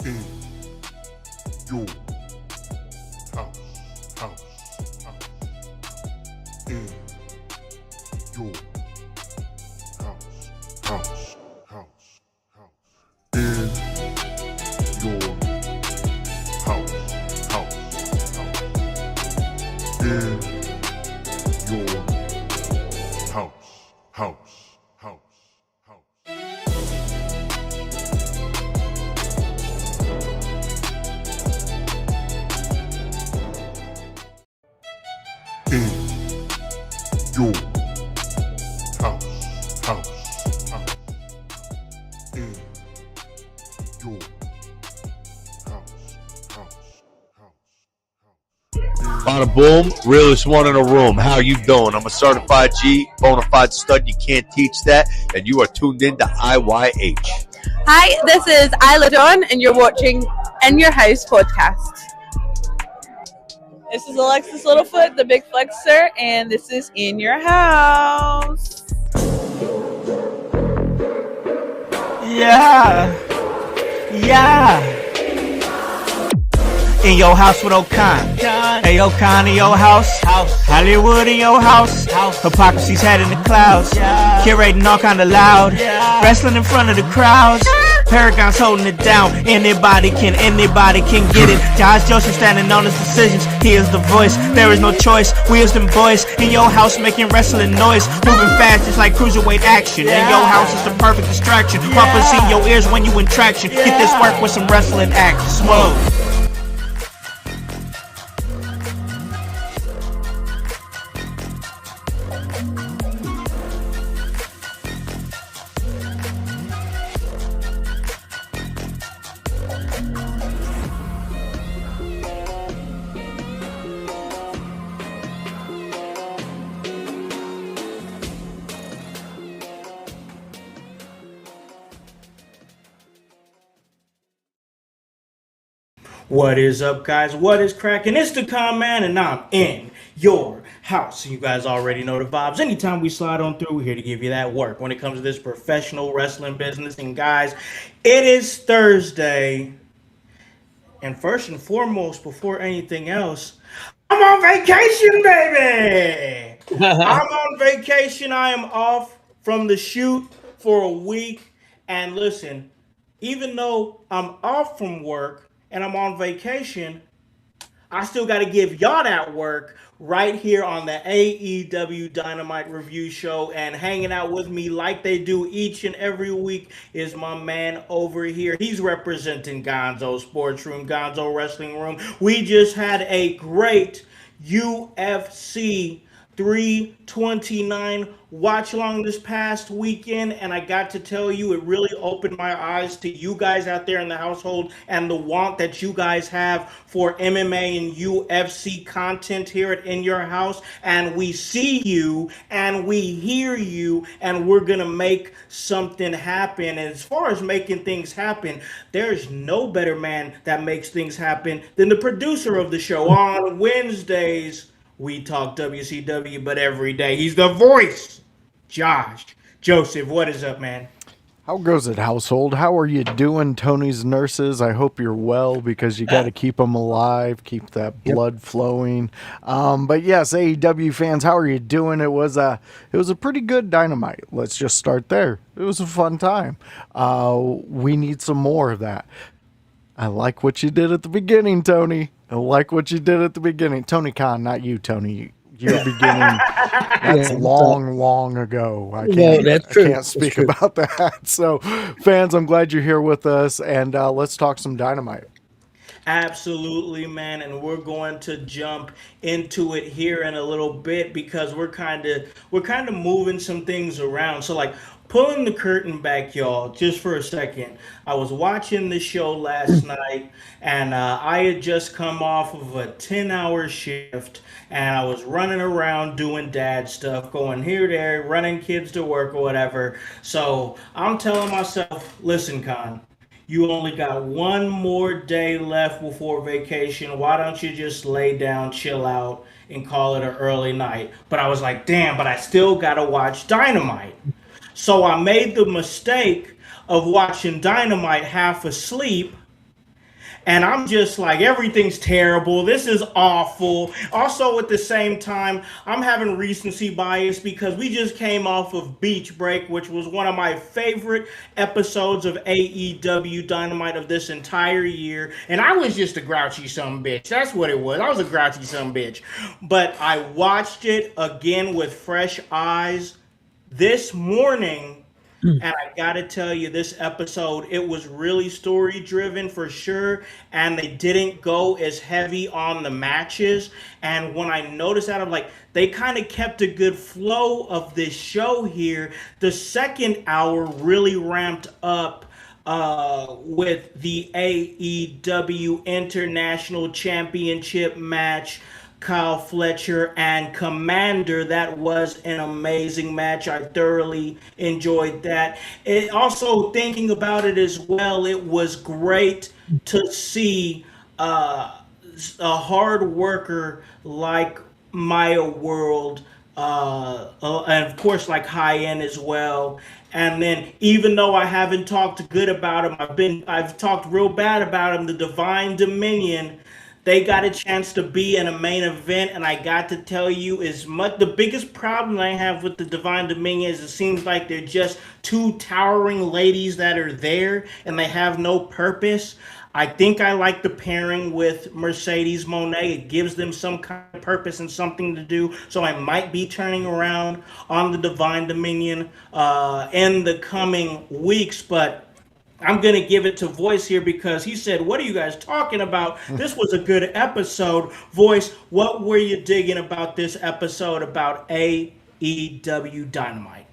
in your house, house, house, in your house, house, house, house, in your house, house, house, in your house, house, house, house. In your house, house, house. In your house, house, house, house. Bada boom, realest one in the room. How you doing? I'm a certified G, bona fide stud. You can't teach that. And you are tuned in to IYH. Hi, this is Isla Dawn, and you're watching In Your House podcast. This is Alexis Littlefoot, the Big Flexer, and this is In Your House. Yeah. In your house with O'Con. Hey, O'Con in your house. Hollywood in your house. Hypocrisy's head in the clouds. Curating all kind of loud. Wrestling in front of the crowds. Paragon's holding it down. Anybody can get it. Josh Joseph standing on his decisions. He is the voice. There is no choice. We as them boys in your house making wrestling noise. Moving fast just like cruiserweight action. In your house is the perfect distraction. Poppers in your ears when you in traction. Get this work with some wrestling action. Smoke. What is up, guys? What is cracking? It's the Con Man, and I'm in your house. You guys already know the vibes. Anytime we slide on through, we're here to give you that work when it comes to this professional wrestling business. And guys, it is Thursday. And first and foremost, before anything else, I'm on vacation, baby! I'm on vacation. I am off from the shoot for a week. And listen, even though I'm off from work, and I'm on vacation, I still got to give y'all that work right here on the AEW Dynamite review show. And hanging out with me like they do each and every week is my man over here. He's representing Gonzo Sports Room, Gonzo Wrestling Room. We just had a great UFC 329 watch along this past weekend, and I got to tell you, it really opened my eyes to you guys out there in the household and the want that you guys have for MMA and UFC content here at In Your House. And we see you and we hear you, and we're gonna make something happen. And as far as making things happen, there's no better man that makes things happen than the producer of the show. On Wednesdays we talk WCW, but every day he's the voice. Josh Joseph, what is up, man? How goes it, household? How are you doing, Tony's nurses? I hope you're well, because you got to keep them alive, keep that blood flowing. But yes, AEW fans, how are you doing? It was a pretty good Dynamite. Let's just start there. It was a fun time. We need some more of that. I like what you did at the beginning, Tony. I like what you did at the beginning. Tony Khan, not you, Tony. Your beginning, that's long ago. I can't speak about that. So, fans, I'm glad you're here with us, and let's talk some Dynamite. Absolutely, man, and we're going to jump into it here in a little bit because we're kind of moving some things around. So, like, pulling the curtain back, y'all, just for a second. I was watching the show last night, and I had just come off of a 10-hour shift, and I was running around doing dad stuff, going here, there, running kids to work or whatever. So I'm telling myself, listen, Con, you only got one more day left before vacation. Why don't you just lay down, chill out, and call it an early night? But I was like, damn, but I still got to watch Dynamite. So I made the mistake of watching Dynamite half asleep, And I'm just like, everything's terrible. This is awful. Also, at the same time, I'm having recency bias because we just came off of Beach Break, which was one of my favorite episodes of AEW Dynamite of this entire year. And I was just a grouchy sumbitch. That's what it was. I was a grouchy sumbitch. But I watched it again with fresh eyes this morning. And I gotta tell you, this episode, it was really story driven for sure, and they didn't go as heavy on the matches. And when I noticed that, I'm like, they kind of kept a good flow of this show here. The second hour really ramped up with the AEW International Championship match. Kyle Fletcher and Commander. That was an amazing match. I thoroughly enjoyed that. It also, thinking about it as well, it was great to see a hard worker like Maya World, and of course like Hyan as well. And then, even though I haven't talked good about him, I've talked real bad about him. The Divine Dominion, they got a chance to be in a main event, and I got to tell you, the biggest problem I have with the Divine Dominion is it seems like they're just two towering ladies that are there, and they have no purpose. I think I like the pairing with Mercedes Moné. It gives them some kind of purpose and something to do. So I might be turning around on the Divine Dominion in the coming weeks, but I'm going to give it to Voice here because he said, what are you guys talking about? This was a good episode. Voice, what were you digging about this episode about AEW Dynamite?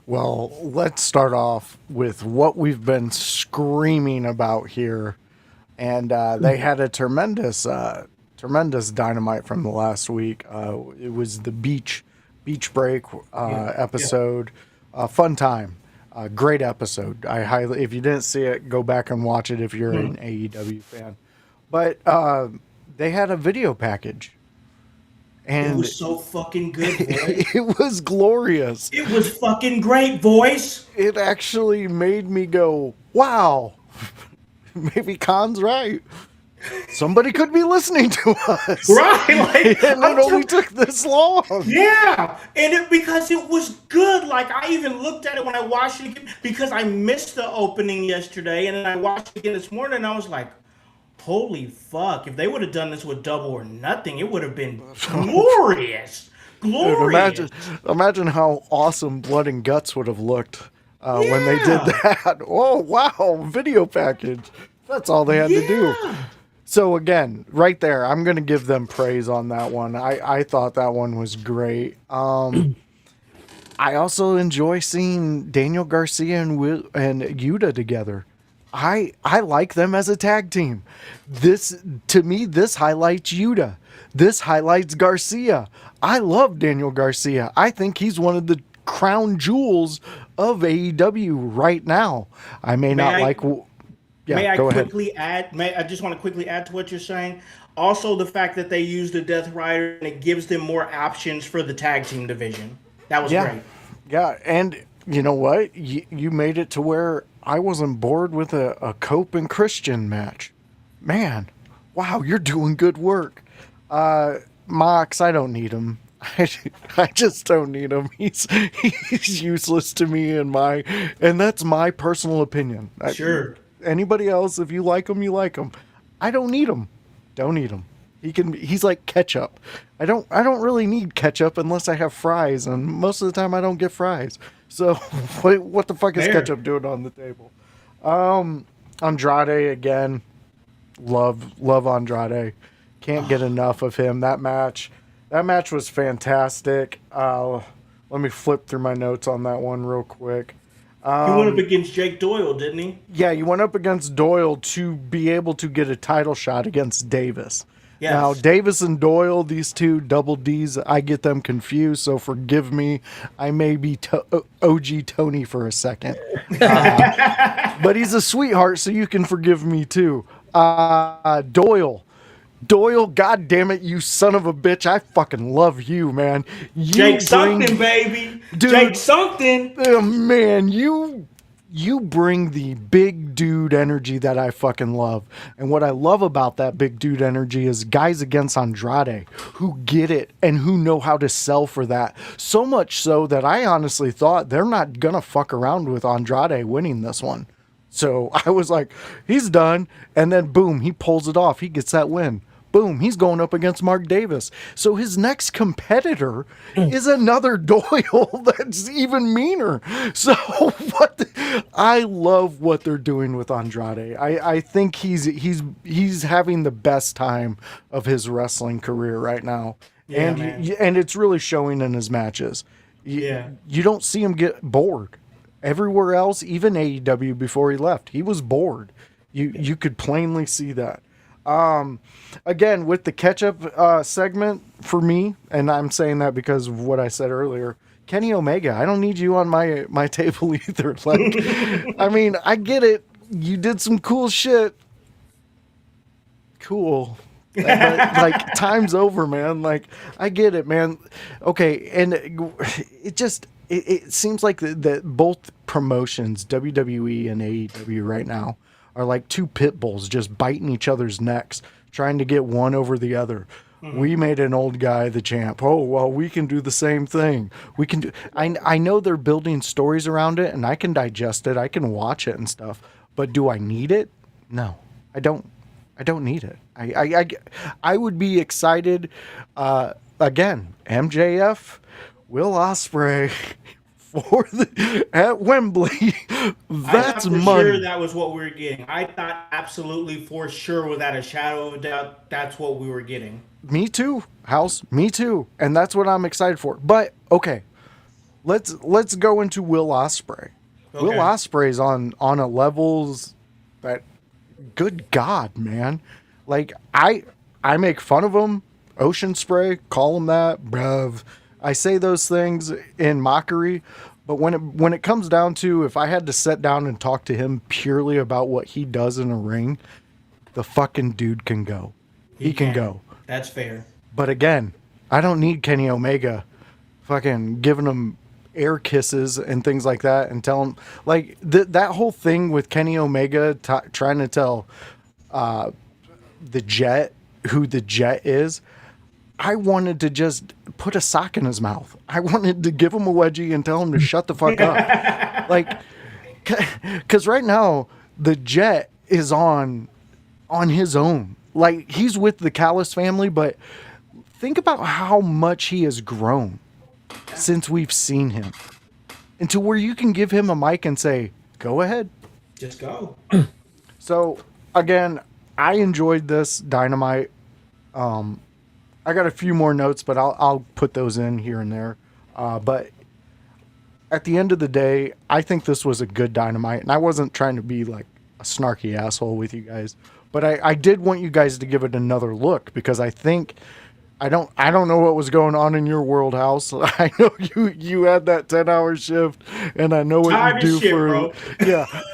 Well, let's start off with what we've been screaming about here. And they had a tremendous Dynamite from the last week. It was the beach break episode. Fun time. Great episode. If you didn't see it, go back and watch it if you're an AEW fan. But they had a video package. And it was so fucking good, Voice. It was glorious. It was fucking great, Voice. It actually made me go, wow, maybe Khan's right. Somebody could be listening to us. Right. And it only took this long. Yeah. And because it was good. Like, I even looked at it when I watched it again because I missed the opening yesterday. And then I watched it again this morning and I was like, holy fuck. If they would have done this with Double or Nothing, it would have been glorious. Glorious. Dude, imagine how awesome Blood and Guts would have looked when they did that. Oh, wow. Video package. That's all they had to do. So again, right there, I'm going to give them praise on that one. I thought that one was great. I also enjoy seeing Daniel Garcia and Yuta together. I like them as a tag team. To me, this highlights Yuta. This highlights Garcia. I love Daniel Garcia. I think he's one of the crown jewels of AEW right now. I may not like... May I just want to quickly add to what you're saying? Also, the fact that they used the Death Rider and it gives them more options for the tag team division. That was great. Yeah, and you know what? You made it to where I wasn't bored with a Cope and Christian match. Man, wow, you're doing good work. Mox, I don't need him. I just don't need him. He's useless to me and that's my personal opinion. Sure. Anybody else, if you like him, you like him. I don't need him. Don't need him. He's like ketchup. I don't really need ketchup unless I have fries, and most of the time I don't get fries. So what the fuck is ketchup doing on the table? Andrade again. Love Andrade. Can't get enough of him. That match was fantastic. Let me flip through my notes on that one real quick. He went up against Jake Doyle, didn't he? Yeah, he went up against Doyle to be able to get a title shot against Davis. Yes. Now, Davis and Doyle, these two double Ds, I get them confused, so forgive me. I may be OG Tony for a second. But he's a sweetheart, so you can forgive me too. Doyle, god damn it, you son of a bitch. I fucking love you, man. Jake something, baby. Dude, Jake something. Man, you you bring the big dude energy that I fucking love. And what I love about that big dude energy is guys against Andrade who get it and who know how to sell for that. So much so that I honestly thought they're not going to fuck around with Andrade winning this one. So I was like, he's done. And then boom, he pulls it off. He gets that win. Boom, he's going up against Mark Davis. So his next competitor is another Doyle that's even meaner. So I love what they're doing with Andrade. I think he's having the best time of his wrestling career right now. Yeah, and it's really showing in his matches. You don't see him get bored. Everywhere else, even AEW before he left, he was bored. You could plainly see that. Again, with the catch-up segment for me, and I'm saying that because of what I said earlier, Kenny Omega, I don't need you on my table either. Like, I mean, I get it. You did some cool shit. Cool. But, like, time's over, man. Like, I get it, man. Okay, and it seems like that both promotions, WWE and AEW right now, are like two pit bulls just biting each other's necks, trying to get one over the other. Mm-hmm. We made an old guy the champ. Oh, well, we can do the same thing. We can do. I know they're building stories around it, and I can digest it. I can watch it and stuff. But do I need it? No, I don't. I don't need it. I would be excited. Again, MJF, Will Ospreay. At Wembley, that's money. Sure that was what we were getting. I thought absolutely for sure, without a shadow of a doubt, that's what we were getting. Me too, Howse. Me too, and that's what I'm excited for. But okay, let's go into Will Ospreay. Okay. Will Ospreay's on a levels that, good God, man. Like I make fun of him. Ocean Spray, call him that, bruv. I say those things in mockery, but when it comes down to, if I had to sit down and talk to him purely about what he does in a ring, the fucking dude can go. He can go. That's fair. But again, I don't need Kenny Omega fucking giving him air kisses and things like that and tell him, like, that whole thing with Kenny Omega trying to tell the Jet who the Jet is. I wanted to just put a sock in his mouth. I wanted to give him a wedgie and tell him to shut the fuck up. Like, because right now, the Jet is on his own. Like, he's with the Callis family, but think about how much he has grown since we've seen him. And to where you can give him a mic and say, go ahead. Just go. So, again, I enjoyed this Dynamite. I got a few more notes, but I'll put those in here and there. But at the end of the day, I think this was a good Dynamite, and I wasn't trying to be like a snarky asshole with you guys, but I did want you guys to give it another look, because I think I don't know what was going on in your world, Howse. I know you had that 10-hour shift, and I know what you do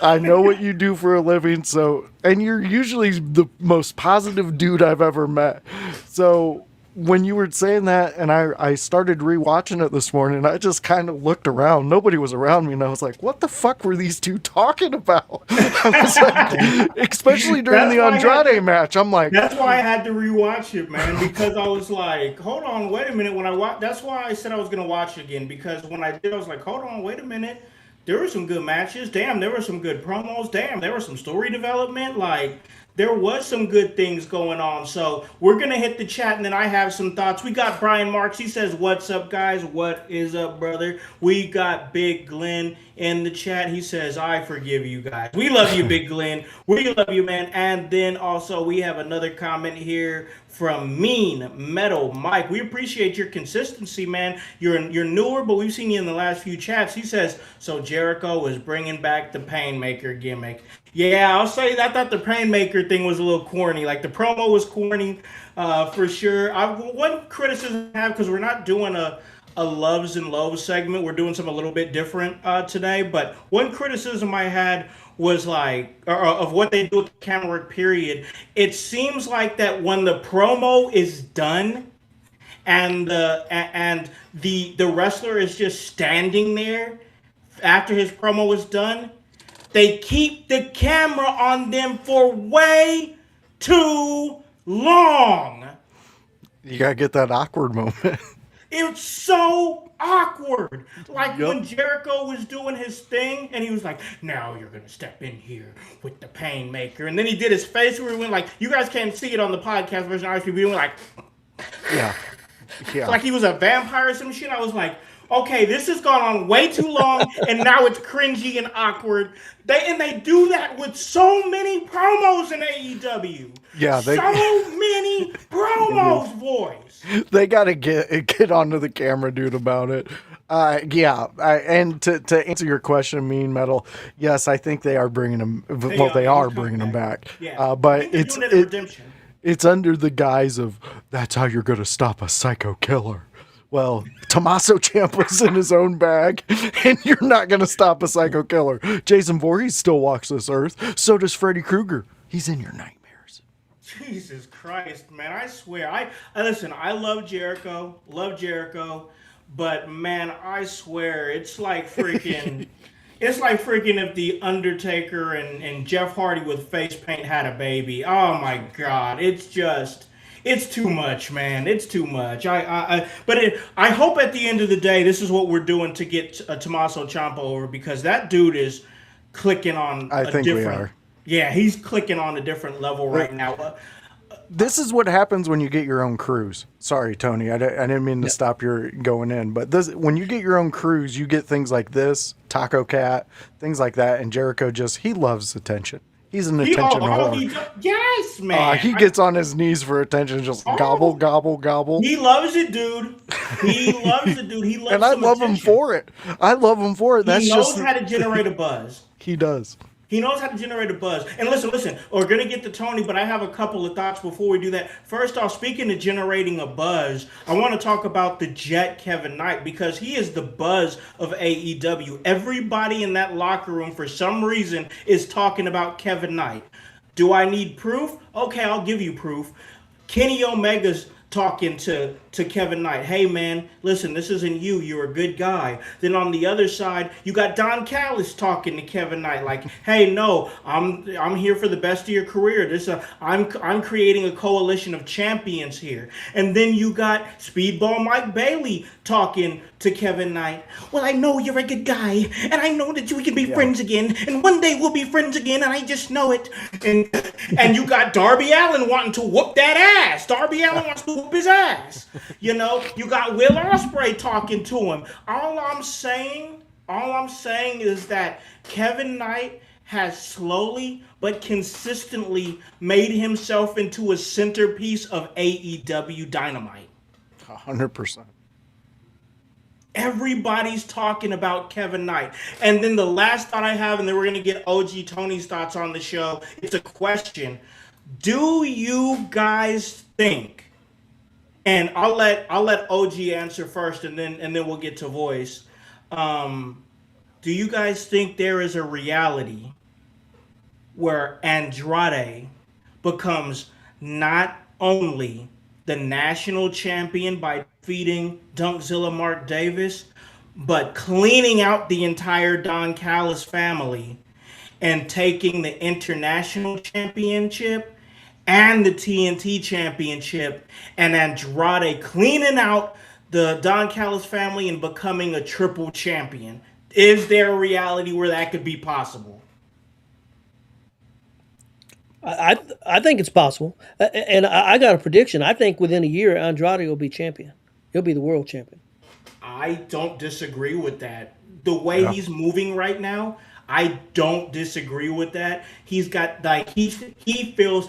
I know what you do for a living. So, and you're usually the most positive dude I've ever met. So when you were saying that, and I started rewatching it this morning, I just kind of looked around. Nobody was around me, and I was like, what the fuck were these two talking about? I was like, especially during the Andrade match. I'm like, that's why I had to rewatch it, man, because I was like, hold on, wait a minute. When I watch, that's why I said I was going to watch it again, because when I did, I was like, hold on, wait a minute. There were some good matches. Damn, there were some good promos. Damn, there was some story development. Like, there was some good things going on. So we're going to hit the chat, and then I have some thoughts. We got Brian Marks. He says, what's up, guys? What is up, brother? We got Big Glenn in the chat. He says, I forgive you guys. We love you, Big Glenn. We love you, man. And then also we have another comment here from Mean Metal Mike. We appreciate your consistency, man. You're newer, but we've seen you in the last few chats. He says, so Jericho is bringing back the Painmaker gimmick. Yeah, I'll say that. I thought the Painmaker thing was a little corny. Like, the promo was corny, for sure. One criticism I have, because we're not doing a Loves and Lows segment. We're doing something a little bit different today. But one criticism I had was like, of what they do with the camera work, period. It seems like that when the promo is done and the wrestler is just standing there after his promo is done, They keep the camera on them for way too long. You gotta get that awkward moment. It's so awkward. Like when Jericho was doing his thing and he was like, now you're going to step in here with the Painmaker. And then he did his face where he went like, you guys can't see it on the podcast version, obviously, but he went like, Yeah. like he was a vampire or some shit. I was like, okay, this has gone on way too long, and now it's cringy and awkward. They do that with so many promos in AEW. Yeah, so many promos, boys. They gotta get onto the camera, dude, about it. And to answer your question, Mean Metal, yes, I think they are bringing them. They are bringing them back. Yeah. But it's under the guise of that's how you're gonna stop a psycho killer. Well, Tommaso Ciampa's in his own bag, and you're not going to stop a psycho killer. Jason Voorhees still walks this earth. So does Freddy Krueger. He's in your nightmares. Jesus Christ, man. I swear. I listen, I love Jericho. But, man, I swear, it's like freaking... It's like freaking if The Undertaker and Jeff Hardy with face paint had a baby. Oh, my God. It's just... It's too much, man. It's too much. I hope at the end of the day, this is what we're doing to get Tommaso Ciampa over, because that dude is clicking on we are. Yeah, he's clicking on a different level right now. This is what happens when you get your own cruise. Sorry, Tony. I didn't mean to stop your going in. But when you get your own cruise, you get things like this, Taco Cat, things like that. And Jericho he loves attention. He's an attention whore. Yes, man. He gets on his knees for attention, just gobble, gobble, gobble. He loves it, dude. He loves it, dude. He loves and I love him for it. He knows how to generate a buzz. He does. He knows how to generate a buzz. And listen, we're going to get to Tony, but I have a couple of thoughts before we do that. First off, speaking of generating a buzz, I want to talk about the Jet Kevin Knight, because he is the buzz of AEW. Everybody in that locker room, for some reason, is talking about Kevin Knight. Do I need proof? Okay, I'll give you proof. Kenny Omega's talking to Kevin Knight. Hey, man, listen, this isn't you. You're a good guy. Then on the other side, you got Don Callis talking to Kevin Knight like, hey, no, I'm here for the best of your career. I'm creating a coalition of champions here. And then you got Speedball Mike Bailey talking to Kevin Knight. Well, I know you're a good guy, and I know that we can be friends again, and one day we'll be friends again, and I just know it. And you got Darby Allin wanting to whoop that ass. Darby Allin wants to whoop his ass. You know, you got Will Ospreay talking to him. All I'm saying is that Kevin Knight has slowly but consistently made himself into a centerpiece of AEW Dynamite. 100%. Everybody's talking about Kevin Knight. And then the last thought I have, and then we're going to get OG Tony's thoughts on the show, it's a question. Do you guys think, and I'll let OG answer first, and then we'll get to voice. Do you guys think there is a reality where Andrade becomes not only the national champion by defeating Dunkzilla Mark Davis, but cleaning out the entire Don Callis family and taking the international championship and the TNT championship, and Andrade cleaning out the Don Callis family and becoming a triple champion? Is there a reality where that could be possible? I think it's possible. And I got a prediction. I think within a year, Andrade will be champion. He'll be the world champion. I don't disagree with that. The way he's moving right now, I don't disagree with that. He's got, like, he feels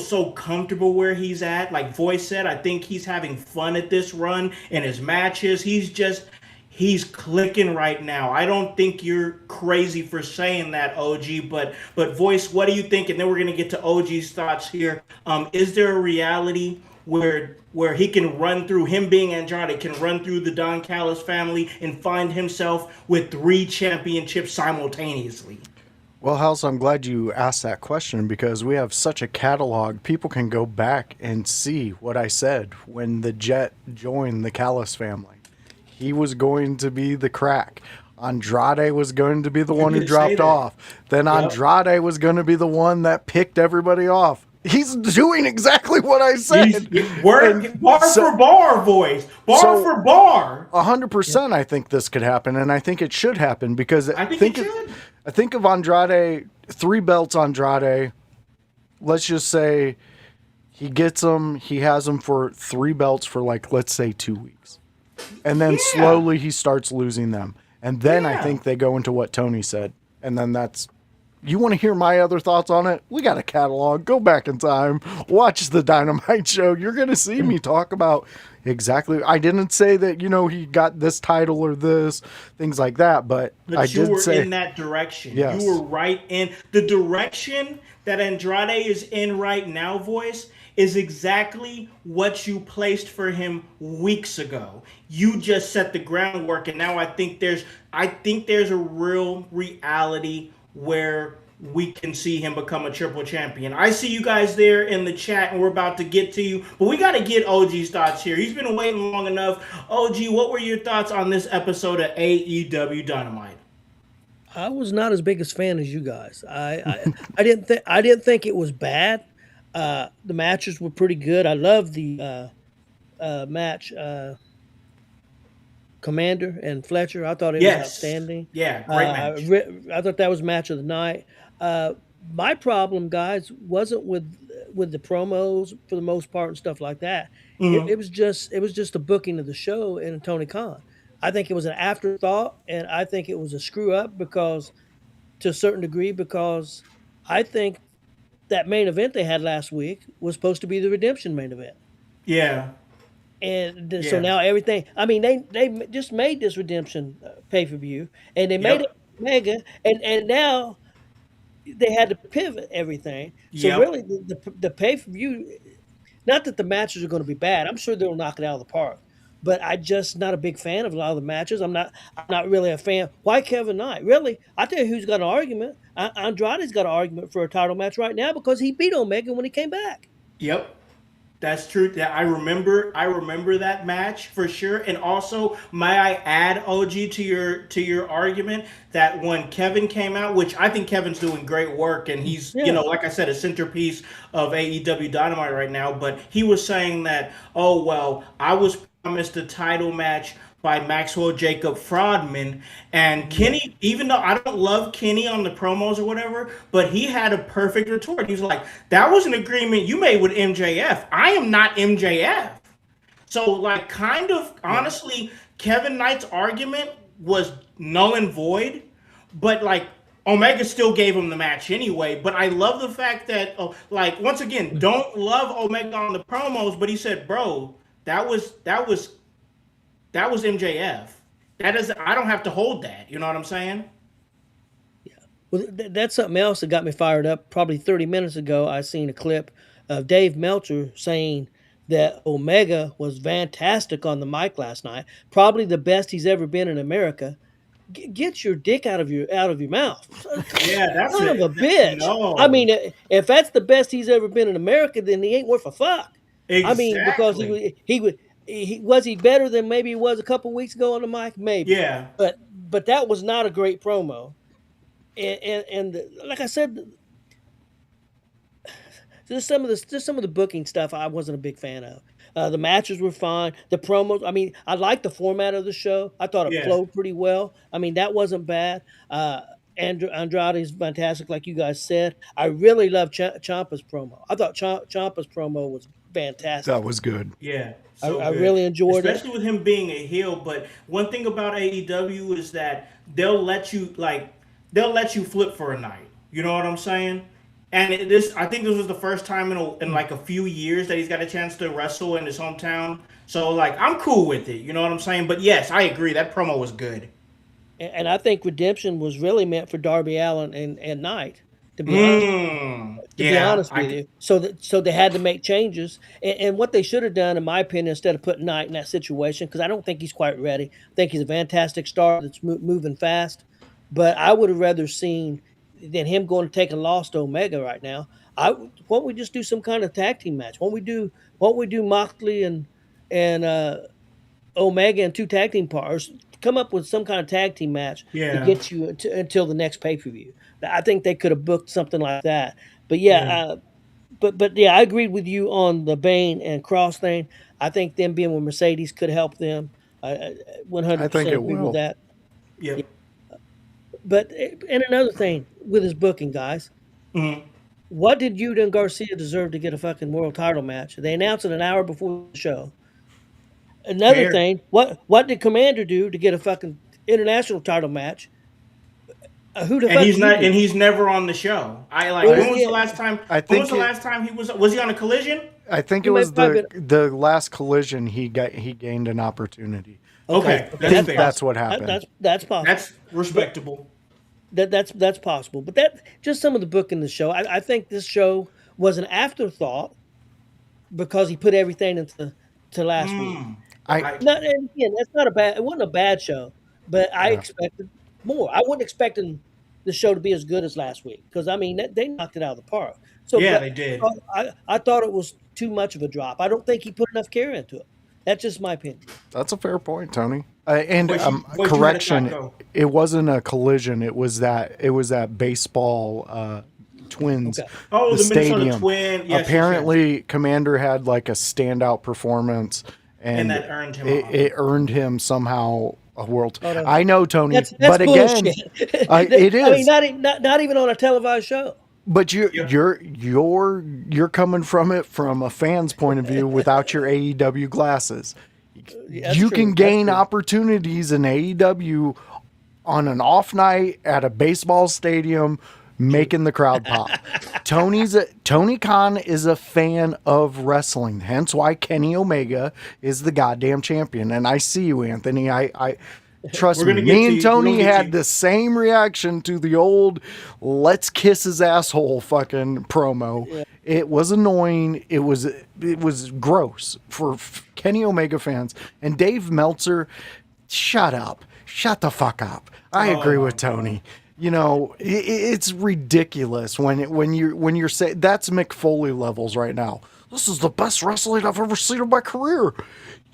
so comfortable where he's at. Like Voice said, I think he's having fun at this run in his matches. He's clicking right now. I don't think you're crazy for saying that, OG, but Voice, what do you think? And then we're going to get to OG's thoughts here. Is there a reality where he can run through, him being Andrade, can run through the Don Callis family and find himself with 3 championships simultaneously? Well, Howse, I'm glad you asked that question, because we have such a catalog. People can go back and see what I said when the Jet joined the Callis family. He was going to be the crack. Andrade was going to be the You one who did say dropped that. off. Then Yep. Andrade was going to be the one that picked everybody off. He's doing exactly what I said. Bar so- for bar, voice. Bar for bar. 100%, I think this could happen, and I think it should happen because I think it should. I think of Andrade, 3 belts Andrade. Let's just say he gets them, he has them for 3 belts for like, let's say 2 weeks. And then slowly he starts losing them. And then I think they go into what Tony said. And then that's, you want to hear my other thoughts on it? We got a catalog. Go back in time. Watch the Dynamite show. You're going to see me talk about exactly. I didn't say that, he got this title or this, things like that. But I you did were say in that direction. Yes. You were right in the direction that Andrade is in right now, voice, is exactly what you placed for him weeks ago. You just set the groundwork, and now I think there's a real reality where we can see him become a triple champion. I see you guys there in the chat, and we're about to get to you, but we got to get OG's thoughts here. He's been waiting long enough. OG, what were your thoughts on this episode of AEW Dynamite? I was not as big a fan as you guys. I didn't think it was bad. The matches were pretty good. I love the match. Commander and Fletcher. I thought it was outstanding. Yeah, great match. I thought that was match of the night. My problem, guys, wasn't with the promos for the most part and stuff like that. It was just the booking of the show and Tony Khan. I think it was an afterthought, and I think it was a screw up to a certain degree, because I think that main event they had last week was supposed to be the redemption main event. Yeah. And so now everything. I mean, they just made this redemption pay-per-view, and they made it mega, and now they had to pivot everything. So really, the pay-per-view. Not that the matches are going to be bad. I'm sure they'll knock it out of the park, but I'm just not a big fan of a lot of the matches. I'm not really a fan. Why Kevin Knight? Really, I tell you who's got an argument. Andrade's got an argument for a title match right now because he beat Omega when he came back. Yep. That's true. Yeah, I remember that match for sure. And also, may I add, OG, to your argument that when Kevin came out, which I think Kevin's doing great work, and he's like I said, a centerpiece of AEW Dynamite right now. But he was saying that, oh well, I was promised a title match by Maxwell Jacob Friedman, and Kenny, even though I don't love Kenny on the promos or whatever, but he had a perfect retort. He was like, that was an agreement you made with MJF. I am not MJF. So, like, kind of, honestly, Kevin Knight's argument was null and void, but, like, Omega still gave him the match anyway. But I love the fact that, once again, don't love Omega on the promos, but he said, bro, that was MJF. I don't have to hold that. You know what I'm saying? Yeah. Well, that's something else that got me fired up. Probably 30 minutes ago, I seen a clip of Dave Meltzer saying that Omega was fantastic on the mic last night. Probably the best he's ever been in America. Get your dick out of your mouth. Yeah, that's son of a bitch. No. I mean, if that's the best he's ever been in America, then he ain't worth a fuck. Exactly. I mean, because he was better than maybe he was a couple weeks ago on the mic? Maybe. Yeah. But that was not a great promo. And like I said, just some of the booking stuff I wasn't a big fan of. The matches were fine. The promos, I mean, I liked the format of the show. I thought it flowed pretty well. I mean, that wasn't bad. Andrade is fantastic, like you guys said. I really loved Ciampa's promo. I thought Ciampa's promo was fantastic. That was good. Yeah. I really enjoyed it. Especially with him being a heel. But one thing about AEW is that they'll let you flip for a night. You know what I'm saying? And I think this was the first time in like a few years that he's got a chance to wrestle in his hometown. So, like, I'm cool with it. You know what I'm saying? But, yes, I agree. That promo was good. And I think Redemption was really meant for Darby Allin and Knight, to be honest with you. So they had to make changes. And what they should have done, in my opinion, instead of putting Knight in that situation, because I don't think he's quite ready. I think he's a fantastic star that's moving fast. But I would have rather seen than him going to take a loss to Omega right now. Why don't we just do some kind of tag team match? Why don't we do Moxley and Omega and 2 tag team partners? come up with some kind of tag team match to Yeah. get you until the next pay per view. I think they could have booked something like that. But but yeah, I agreed with you on the Bane and Cross thing. I think them being with Mercedes could help them. I I think 100% it agree with will. that. Yep. But and another thing with his booking, guys, Mhm. what did Yuta and Garcia deserve to get a fucking world title match? They announced it an hour before the show. Another Fair. thing, what did Commander do to get a fucking international title match? Who the And fuck he's he not, do? and he's never on the show. Well, When was yeah. the last time? I When think was the last time he was he on a Collision? I think He it may was probably the last Collision he gained an opportunity. Okay, I that's think fair. that's what happened. That's possible. That's respectable. That's possible. But that just some of the book in the show. I think this show was an afterthought because he put everything into last week. Not, and again, that's not a bad. It wasn't a bad show, but I expected more. I wasn't expecting the show to be as good as last week because I mean they knocked it out of the park. So Yeah, but they did. I thought it was too much of a drop. I don't think he put enough care into it. That's just my opinion. That's a fair point, Tony. And Boys, you had a correction, shot, go. it wasn't a collision. It was that baseball Twins. Okay. Oh, the Minnesota stadium. Twin. Yes, Apparently, Commander had like a standout performance, and that earned him it earned him somehow a world. Oh, no. I know, Tony, That's but bullshit. again, it is. I mean, not even on a televised show. But you're coming from it from a fan's point of view without your AEW glasses. That's You true. can That's gain true. opportunities in AEW on an off night at a baseball stadium, making the crowd pop. Tony Khan is a fan of wrestling, hence why Kenny Omega is the goddamn champion. And I see you, Anthony. I trust We're me. gonna get Me to and you. Tony We're gonna get had you. the same reaction to the old "Let's kiss his asshole" fucking promo. Yeah. It was annoying. It was gross for Kenny Omega fans. And Dave Meltzer, shut up. Shut the fuck up. I agree with Tony. You know, it's ridiculous when you're saying that's Mick Foley levels right now. This is the best wrestling I've ever seen in my career.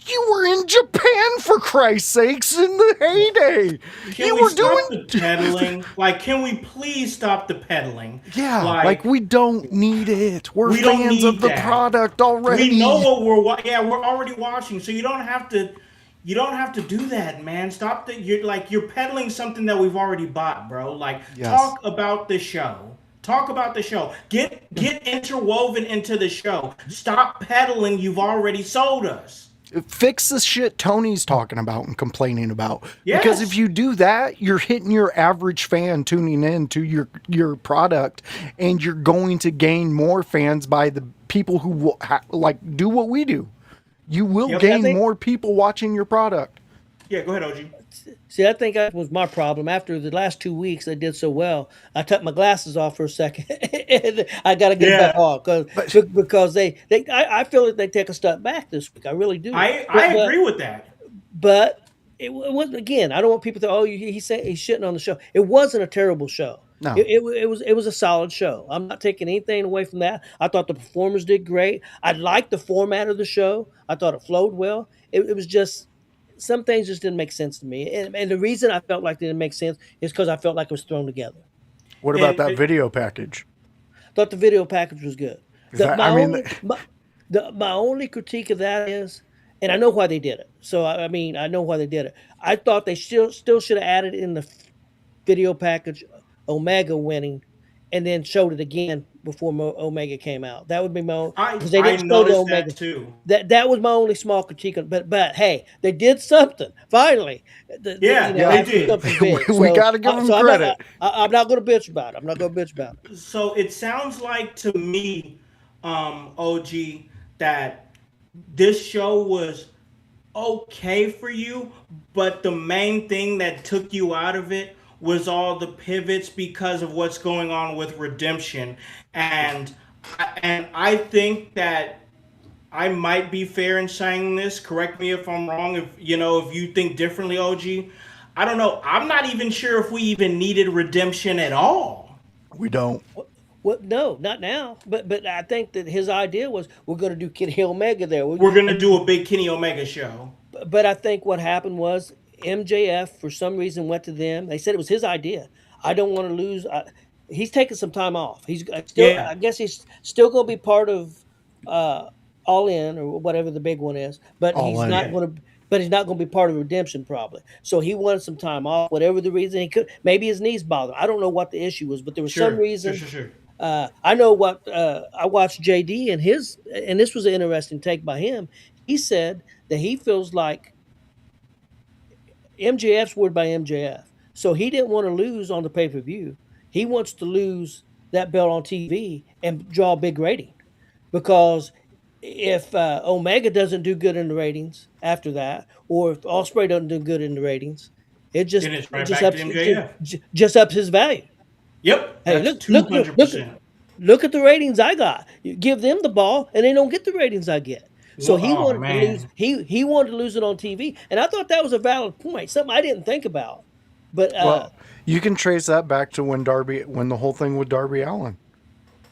You were in Japan, for Christ's sakes, in the heyday. Can you we were stop doing the peddling? Like, can we please stop the peddling? yeah, like we don't need it. We're we don't fans need of the that. product already. We know what we're we're already watching, so you don't have to do that, man. Stop that. You're peddling something that we've already bought, bro. Like, Yes. talk about the show. Talk about the show. Get interwoven into the show. Stop peddling. You've already sold us. Fix the shit Tony's talking about and complaining about. Yes. Because if you do that, you're hitting your average fan tuning in to your product, and you're going to gain more fans by the people who will do what we do. You will Yep. gain I think- more people watching your product. Yeah, go ahead, OG. See, I think that was my problem. After the last 2 weeks, they did so well. I took my glasses off for a second, and I got to get them back on because I feel like they take a step back this week. I really do. I agree with that. But it was again. I don't want people to. Oh, he's shitting on the show. It wasn't a terrible show. No. It was a solid show. I'm not taking anything away from that. I thought the performers did great. I liked the format of the show. I thought it flowed well. It was just some things just didn't make sense to me. And the reason I felt like it didn't make sense is because I felt like it was thrown together. What about And that it- video package? Thought the video package was good. My only critique of that is, and I know why they did it. So I mean, I know why they did it. I thought they still should have added in the video package Omega winning, and then showed it again before Omega came out. That would be my because they didn't show the noticed Omega. that too. That was my only small critique. But hey, they did something finally. They after did. something big. We gotta give them I'm credit. I'm not going to bitch about it. I'm not going to bitch about it. So it sounds like to me, OG, that this show was okay for you, but the main thing that took you out of it was all the pivots because of what's going on with Redemption. And I think that I might be fair in saying this. Correct me if I'm wrong. If you think differently, OG. I don't know. I'm not even sure if we even needed Redemption at all. We don't. Well, no, not now. But I think that his idea was we're going to do Kenny Omega there. We're gonna do a big Kenny Omega show. But I think what happened was MJF for some reason went to them. They said it was his idea. I don't want to lose. He's taking some time off. He's still. Yeah. I guess he's still going to be part of All In or whatever the big one is. But All he's In. not going to. But he's not going to be part of Redemption probably. So he wanted some time off, whatever the reason. He could maybe his knees bothered. I don't know what the issue was, but there was some reason. Sure. I know what I watched JD and this was an interesting take by him. He said that he feels like MJF's word by MJF. So he didn't want to lose on the pay-per-view. He wants to lose that belt on TV and draw a big rating. Because if Omega doesn't do good in the ratings after that, or if Ospreay doesn't do good in the ratings, it just ups his value. Yep. Hey, That's look, 200%. look at the ratings I got. You give them the ball, and they don't get the ratings I get. So he wanted to lose. He wanted to lose it on TV, and I thought that was a valid point. Something I didn't think about. But well, you can trace that back to when the whole thing with Darby Allin.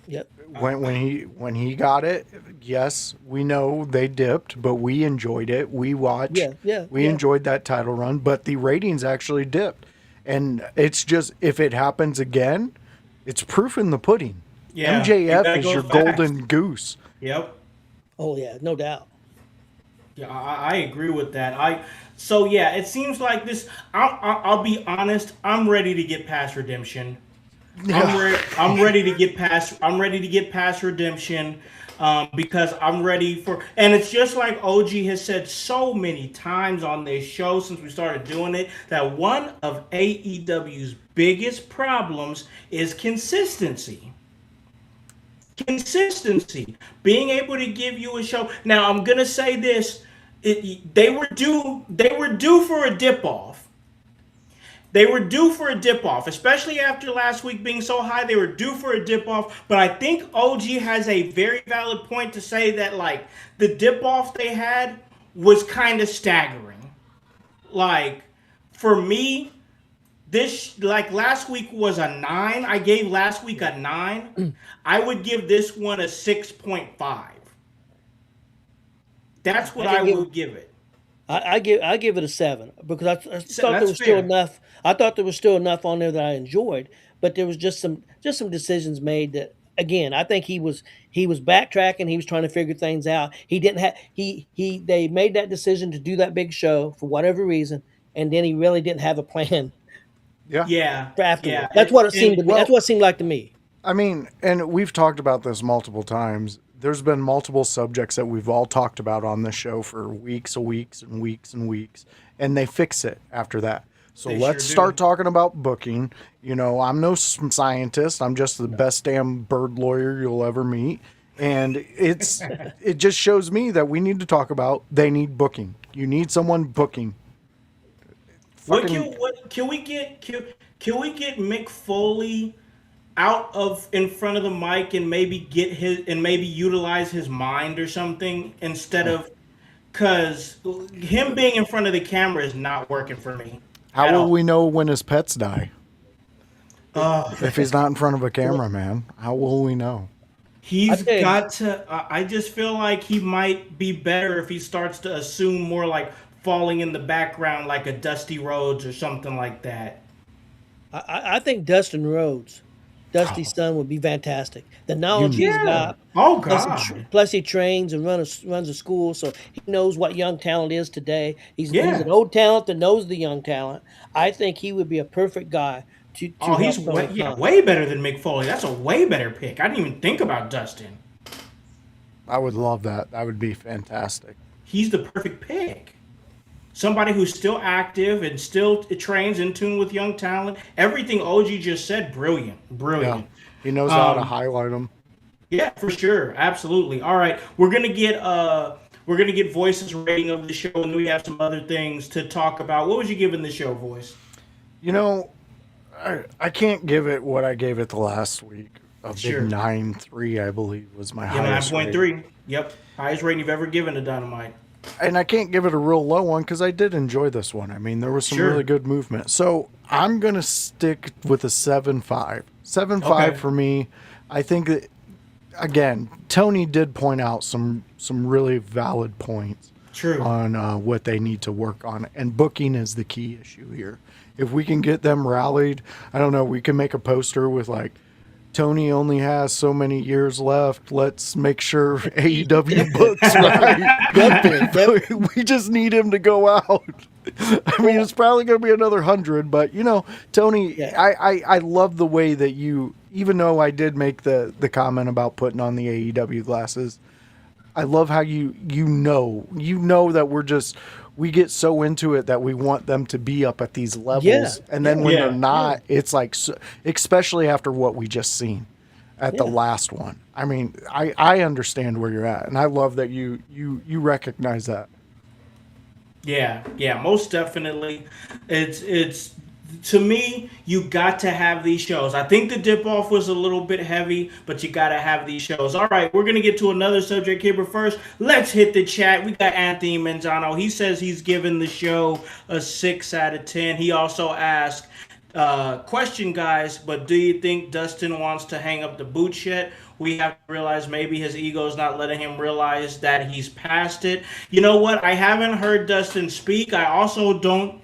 Yep. When he got it, yes, we know they dipped, but we enjoyed it. We watched. We enjoyed that title run, but the ratings actually dipped. And it's just, if it happens again, it's proof in the pudding. Yeah, MJF is your golden goose. Yep. Oh yeah, no doubt. Yeah, I agree with that. So yeah, it seems like this. I'll be honest. I'm ready to get past Redemption. I'm ready to get past Redemption. Because I'm ready for, and it's just like OG has said so many times on this show since we started doing it, that one of AEW's biggest problems is consistency. Being able to give you a show. Now I'm gonna say this: they were due for a dip off. They were due for a dip-off, especially after last week being so high. They were due for a dip-off, but I think OG has a very valid point to say that, like, the dip-off they had was kind of staggering. Like, for me, last week was a 9. I gave last week a 9. I would give this one a 6.5. That's what I would give it. I give it a 7 because I thought there was still enough. I thought there was still enough on there that I enjoyed, but there was just some decisions made that, again, I think he was backtracking. He was trying to figure things out. He didn't have they made that decision to do that big show for whatever reason, and then he really didn't have a plan. Yeah. For afterward. That's what it seemed to me. That's what it seemed like to me. I mean, and we've talked about this multiple times. There's been multiple subjects that we've all talked about on this show for weeks and weeks, and they fix it after that. So let's start talking about booking. You know, I'm no scientist. I'm just the best damn bird lawyer you'll ever meet. And it just shows me that we need to talk about they need booking. You need someone booking. Can we get Mick Foley out in front of the mic and maybe utilize his mind or something instead of, because him being in front of the camera is not working for me. How will we know when his pets die? If he's not in front of a camera, man, how will we know? He's got to. I just feel like he might be better if he starts to assume more like falling in the background, like a Dusty Rhodes or something like that. I think Dustin Rhodes, Dusty's son, would be fantastic. The knowledge he's got. Oh God! Plus he trains and runs a school, so he knows what young talent is today. He's an old talent that knows the young talent. I think he would be a perfect guy to he's way better than Mick Foley. That's a way better pick. I didn't even think about Dustin. I would love that. That would be fantastic. He's the perfect pick. Somebody who's still active and still trains in tune with young talent. Everything OG just said, brilliant. Yeah. He knows how to highlight them. Yeah, for sure, absolutely. All right, we're gonna get Voice's rating of the show, and then we have some other things to talk about. What was you giving the show, Voice? You know, I can't give it what I gave it the last week. A big 9.3, I believe, was my highest. 9.3. Yep, highest rating you've ever given to Dynamite. And I can't give it a real low one because I did enjoy this one. I mean, there was some really good movement. So I'm going to stick with a 7.5. 7.5 for me. I think that, again, Tony did point out some really valid points. True. on what they need to work on. And booking is the key issue here. If we can get them rallied, I don't know, we can make a poster with like, Tony only has so many years left. Let's make sure AEW books right. We just need him to go out. I mean, it's probably going to be another 100, but you know, Tony, I love the way that you, even though I did make the comment about putting on the AEW glasses, I love how you know that we get so into it that we want them to be up at these levels. And then when they're not, it's like, especially after what we just seen at the last one. I mean, I understand where you're at, and I love that you recognize that. Yeah, most definitely. It's to me, you got to have these shows. I think the dip off was a little bit heavy, but you got to have these shows. All right, we're going to get to another subject here, but first, let's hit the chat. We got Anthony Manzano. He says he's given the show a 6 out of 10. He also asked, question, guys, but do you think Dustin wants to hang up the boots yet? We have to realize maybe his ego is not letting him realize that he's past it. You know what? I haven't heard Dustin speak. I also don't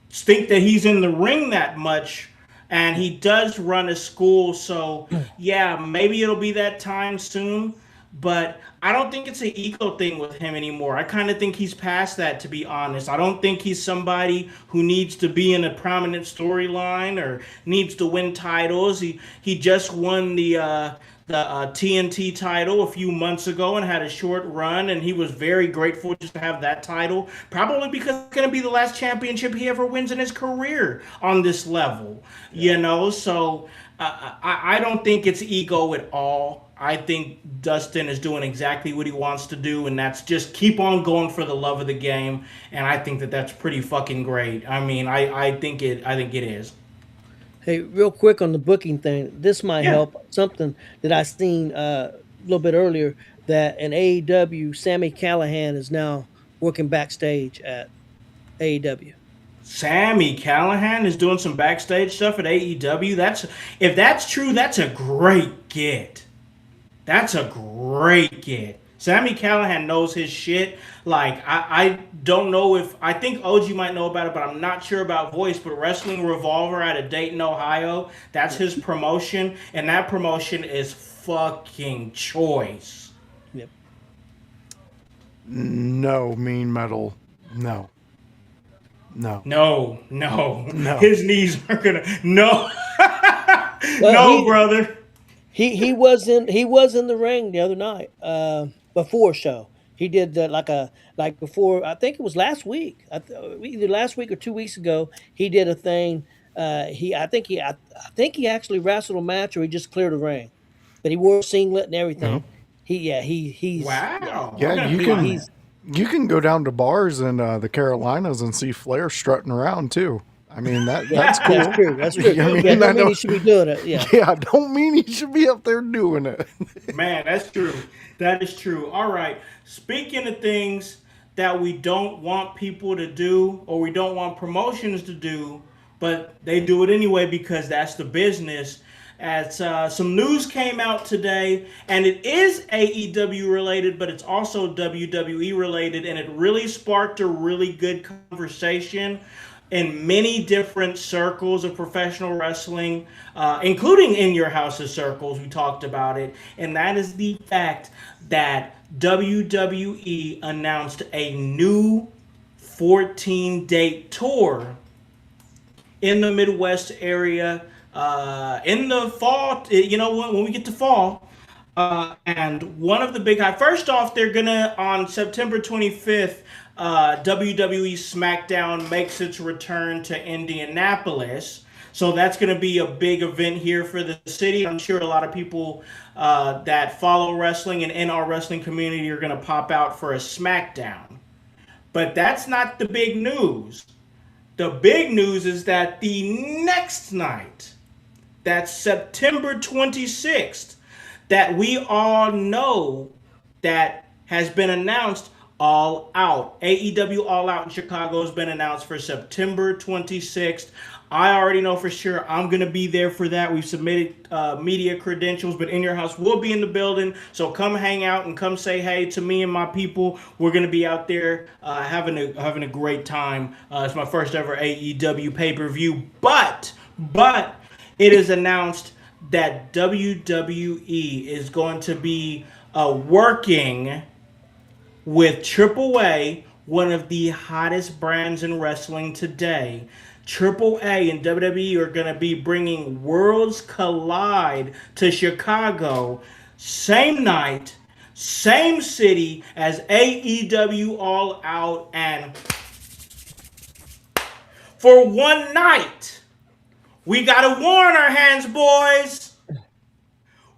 think that he's in the ring that much, and he does run a school, so yeah, maybe it'll be that time soon, but I don't think it's an ego thing with him anymore. I kind of think he's past that, to be honest. I don't think he's somebody who needs to be in a prominent storyline or needs to win titles. He just won the TNT title a few months ago and had a short run, and he was very grateful just to have that title, probably because it's going to be the last championship he ever wins in his career on this level, you know? So I don't think it's ego at all. I think Dustin is doing exactly what he wants to do, and that's just keep on going for the love of the game, and I think that that's pretty fucking great. I mean, I think it is. Hey, real quick on the booking thing, this might help. Something that I seen a little bit earlier, that in AEW, Sami Callihan is now working backstage at AEW. Sami Callihan is doing some backstage stuff at AEW. If that's true, that's a great get. That's a great get. Sami Callihan knows his shit. Like, I don't know I think OG might know about it, but I'm not sure about Voice, but Wrestling Revolver out of Dayton, Ohio, that's his promotion, and that promotion is fucking choice. Yep. No, Mean Metal. No. His knees are gonna, no. Well, brother. He was in the ring the other night, before show. He did like before. I think it was last week. Either last week or 2 weeks ago. He did a thing. I think he actually wrestled a match, or he just cleared the ring. But he wore a singlet and everything. He's wow. Yeah, you can go down to bars in the Carolinas and see Flair strutting around too. I mean, that's cool. That's true. I mean, don't mean he should be doing it. Yeah, don't mean he should be up there doing it. Man, that's true. That is true. All right. Speaking of things that we don't want people to do, or we don't want promotions to do, but they do it anyway because that's the business. As some news came out today, and it is AEW related, but it's also WWE related, and it really sparked a really good conversation in many different circles of professional wrestling, including in your house's circles. We talked about it, and that is the fact that WWE announced a new 14-date tour in the Midwest area in the fall, when we get to fall. And one of the big first off, they're gonna, on September 25th, WWE SmackDown makes its return to Indianapolis. So that's going to be a big event here for the city. I'm sure a lot of people that follow wrestling and in our wrestling community are going to pop out for a SmackDown. But that's not the big news. The big news is that the next night, that's September 26th, that we all know that has been announced, All Out. AEW All Out in Chicago has been announced for September 26th I already know for sure I'm going to be there for that. We've submitted media credentials, but In Your House will be in the building. So come hang out and come say hey to me and my people. We're going to be out there having a great time. It's my first ever AEW pay-per-view. But it is announced that WWE is going to be working with AAA, one of the hottest brands in wrestling today. AAA and WWE are going to be bringing Worlds Collide to Chicago, same night, same city as AEW All Out, and for one night, we got a war on our hands, boys.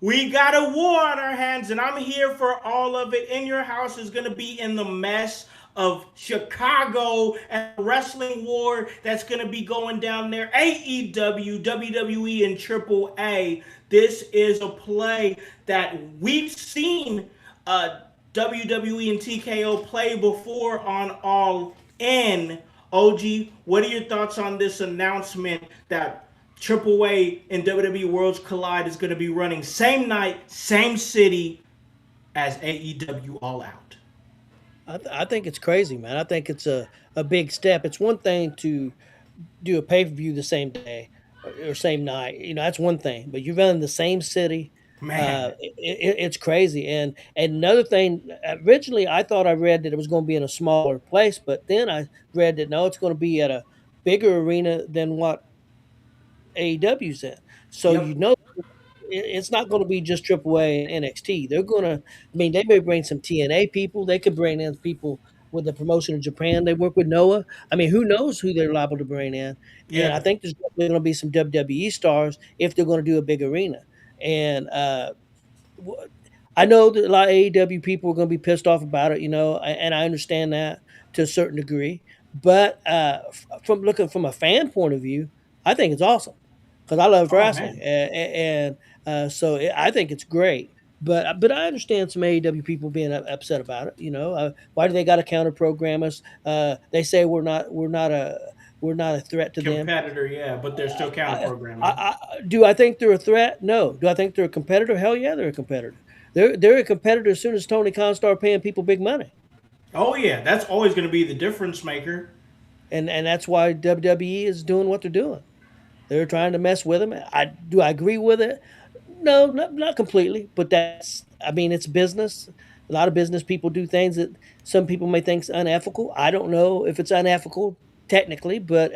We got a war on our hands, and I'm here for all of it. In Your House is going to be in the mess of Chicago and wrestling war that's going to be going down there. AEW, WWE, and AAA. This is a play that we've seen WWE and TKO play before on All In. OG, what are your thoughts on this announcement that AAA and WWE Worlds Collide is going to be running same night, same city as AEW All Out? I think it's crazy, man. I think it's a big step. It's one thing to do a pay per view the same day or same night. That's one thing. But you're running the same city. Man. It's crazy. And another thing, originally I thought I read that it was going to be in a smaller place, but then I read that no, it's going to be at a bigger arena than what AEW's in. So Yep. it's not going to be just AAA and NXT. They're going to, they may bring some TNA people. They could bring in people with the promotion in Japan. They work with Noah. Who knows who they're liable to bring in? And I think there's going to be some WWE stars if they're going to do a big arena. And I know that a lot of AEW people are going to be pissed off about it, and I understand that to a certain degree. But from looking from a fan point of view, I think it's awesome because I love wrestling, I think it's great. But I understand some AEW people being upset about it. Why do they got to counter program us? They say we're not a threat to them. Competitor, yeah, but they're still counter programming. Do I think they're a threat? No. Do I think they're a competitor? Hell yeah, they're a competitor. They're a competitor as soon as Tony Khan started paying people big money. Oh yeah, that's always going to be the difference maker. And that's why WWE is doing what they're doing. They're trying to mess with him. Do I agree with it? No, not completely. But it's business. A lot of business people do things that some people may think is unethical. I don't know if it's unethical technically, but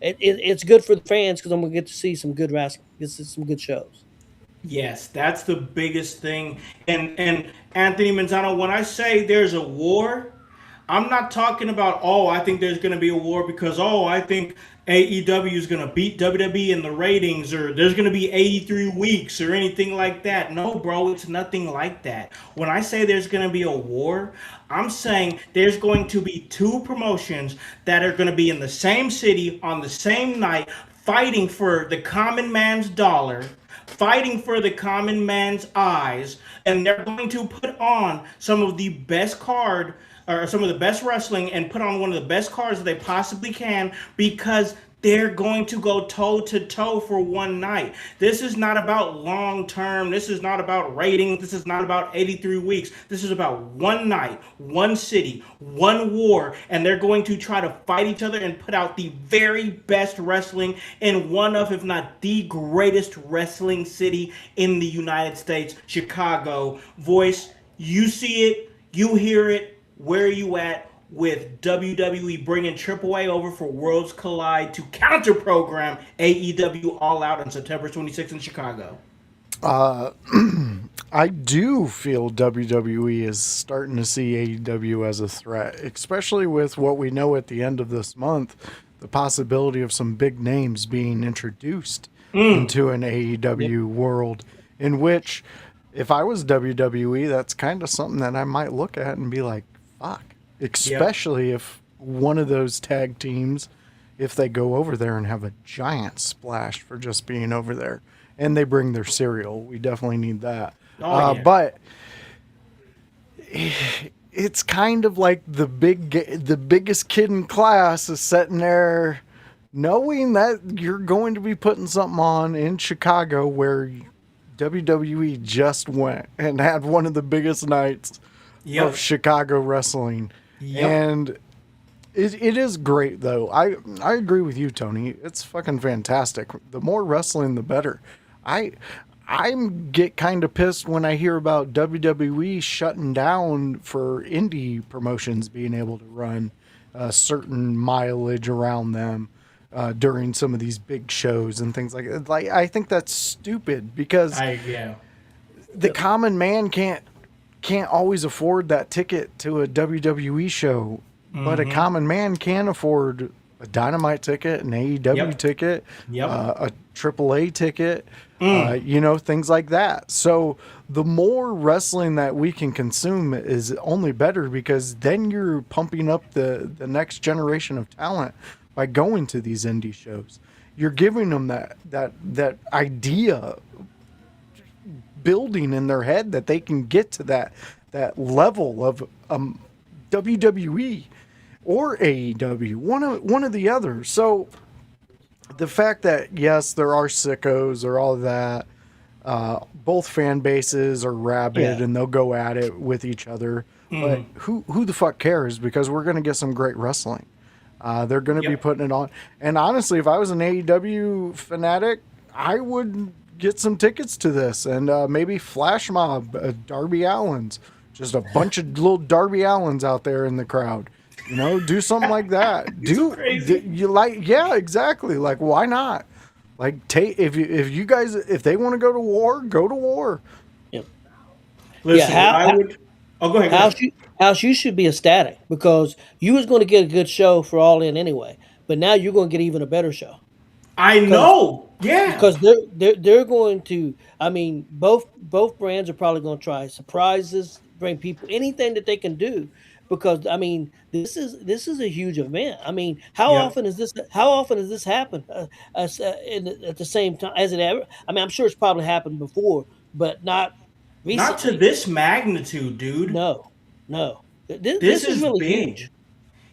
it's good for the fans because I'm going to get to see some good wrestling. Get to see some good shows. Yes, that's the biggest thing. And Anthony Manzano, when I say there's a war, I'm not talking about, I think there's going to be a war because, I think AEW is going to beat WWE in the ratings or there's going to be 83 weeks or anything like that. No, bro, it's nothing like that. When I say there's going to be a war, I'm saying there's going to be two promotions that are going to be in the same city on the same night fighting for the common man's dollar, fighting for the common man's eyes, and they're going to put on some of the best wrestling and put on one of the best cards that they possibly can because they're going to go toe-to-toe for one night. This is not about long-term. This is not about ratings. This is not about 83 weeks. This is about one night, one city, one war, and they're going to try to fight each other and put out the very best wrestling in one of, if not the greatest wrestling city in the United States, Chicago. Voice, you see it, you hear it. Where are you at with WWE bringing AAA over for Worlds Collide to counter-program AEW All Out on September 26th in Chicago? I do feel WWE is starting to see AEW as a threat, especially with what we know at the end of this month, the possibility of some big names being introduced into an AEW world in which, if I was WWE, that's kind of something that I might look at and be like, fuck. Especially if one of those tag teams, if they go over there and have a giant splash for just being over there and they bring their cereal, we definitely need that. But it's kind of like the biggest kid in class is sitting there knowing that you're going to be putting something on in Chicago where WWE just went and had one of the biggest nights of Chicago wrestling. And it is great, though. I agree with you, Tony. It's fucking fantastic. The more wrestling, the better. I get kind of pissed when I hear about WWE shutting down for indie promotions being able to run a certain mileage around them during some of these big shows and things like that. Like, I think that's stupid because the common man can't always afford that ticket to a WWE show, but a common man can afford a Dynamite ticket, an AEW ticket, a AAA ticket, things like that. So the more wrestling that we can consume is only better because then you're pumping up the next generation of talent by going to these indie shows. You're giving them that idea building in their head that they can get to that level of WWE or AEW, one of the other. So the fact that, yes, there are sickos or all of that, both fan bases are rabid and they'll go at it with each other. But who the fuck cares? Because we're going to get some great wrestling. They're going to be putting it on. And honestly, if I was an AEW fanatic, I would get some tickets to this and maybe flash mob Darby Allins. Just a bunch of little Darby Allins out there in the crowd. Do something like that. Exactly. Like, why not? Like, if they want to go to war, go to war. Yep. Listen, go ahead. Howse, you should be ecstatic because you was going to get a good show for All In anyway, but now you're going to get even a better show. I know. Yeah. Because they're going to. I mean, both brands are probably going to try surprises, bring people, anything that they can do. Because I mean, this is a huge event. I mean, how often has this happened at the same time as it ever? I mean, I'm sure it's probably happened before, but not recently. Not to this magnitude, dude. No. This is really big. huge.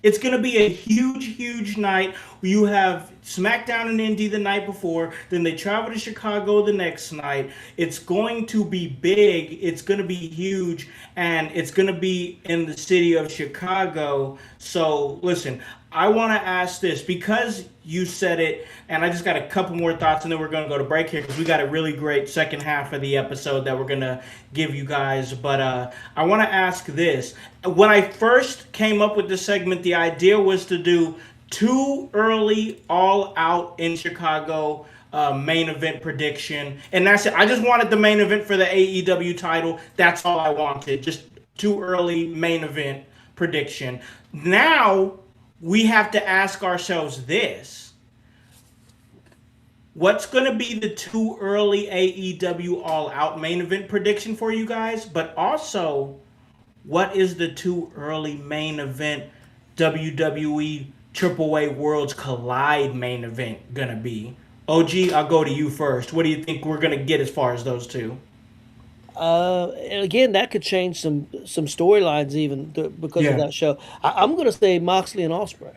It's going to be a huge night. You have SmackDown and Indy the night before. Then they travel to Chicago the next night. It's going to be big. It's going to be huge. And it's going to be in the city of Chicago. So, listen, I want to ask this because you said it. And I just got a couple more thoughts. And then we're going to go to break here because we got a really great second half of the episode that we're going to give you guys. But I want to ask this. When I first came up with this segment, the idea was to do 2 early All Out in Chicago main event prediction. And that's it. I just wanted the main event for the AEW title. That's all I wanted. Just 2 early main event prediction. Now we have to ask ourselves this. What's going to be the 2 early AEW All Out main event prediction for you guys? But also, what is the 2 early main event WWE AAA Worlds Collide main event going to be? OG, I'll go to you first. What do you think we're going to get as far as those 2? And again, that could change some storylines even because of that show. I'm going to say Moxley and Ospreay.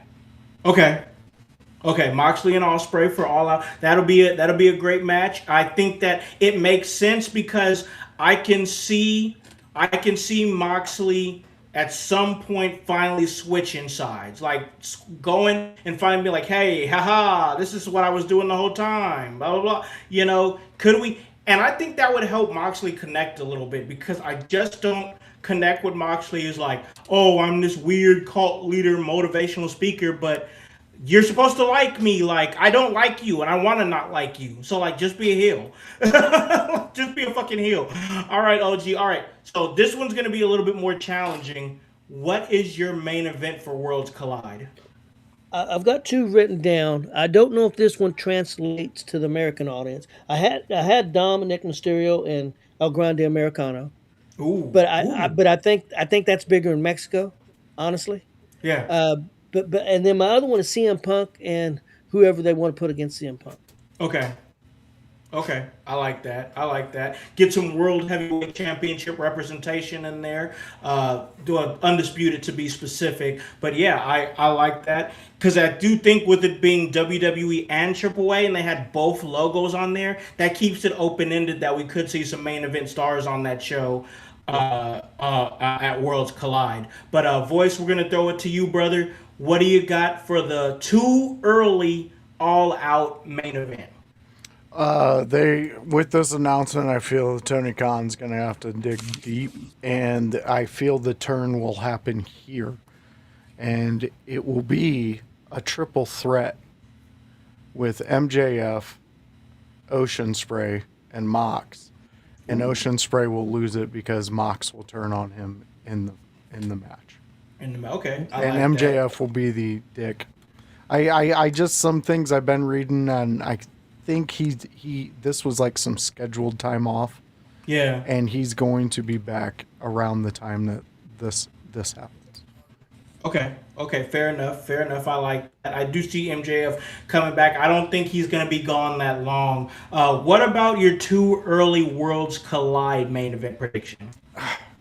Okay, Moxley and Ospreay for All Out. That'll be a great match. I think that it makes sense because I can see Moxley at some point finally switching sides, like going and finally be like, hey, haha, this is what I was doing the whole time, blah, blah, blah. Could we? And I think that would help Moxley connect a little bit because I just don't connect with Moxley as like, oh, I'm this weird cult leader, motivational speaker, but you're supposed to like me. Like, I don't like you and I want to not like you. So, like, just be a heel. Just be a fucking heel. All right, OG. All right. So this one's going to be a little bit more challenging. What is your main event for Worlds Collide? I've got 2 written down. I don't know if this one translates to the American audience. I had Dominic Mysterio and El Grande Americano. Ooh. But I think that's bigger in Mexico, honestly. Yeah. But and then my other one is CM Punk and whoever they want to put against CM Punk. Okay. Okay, I like that. I like that. Get some World Heavyweight Championship representation in there. Do a undisputed to be specific. But yeah, I like that because I do think with it being WWE and AAA, and they had both logos on there, that keeps it open ended that we could see some main event stars on that show at Worlds Collide. But Voice, we're gonna throw it to you, brother. What do you got for the too early all out main event? With this announcement, I feel Tony Khan's going to have to dig deep, and I feel the turn will happen here, and it will be a triple threat with MJF, Ocean Spray, and Mox, and Ocean Spray will lose it because Mox will turn on him in the match. Okay, and like MJF will be the dick. I just some things I've been reading, and I think this was like some scheduled time off. Yeah. And he's going to be back around the time that this happens. Okay, fair enough. I like that. I do see MJF coming back. I don't think he's going to be gone that long. What about your too early Worlds Collide main event prediction?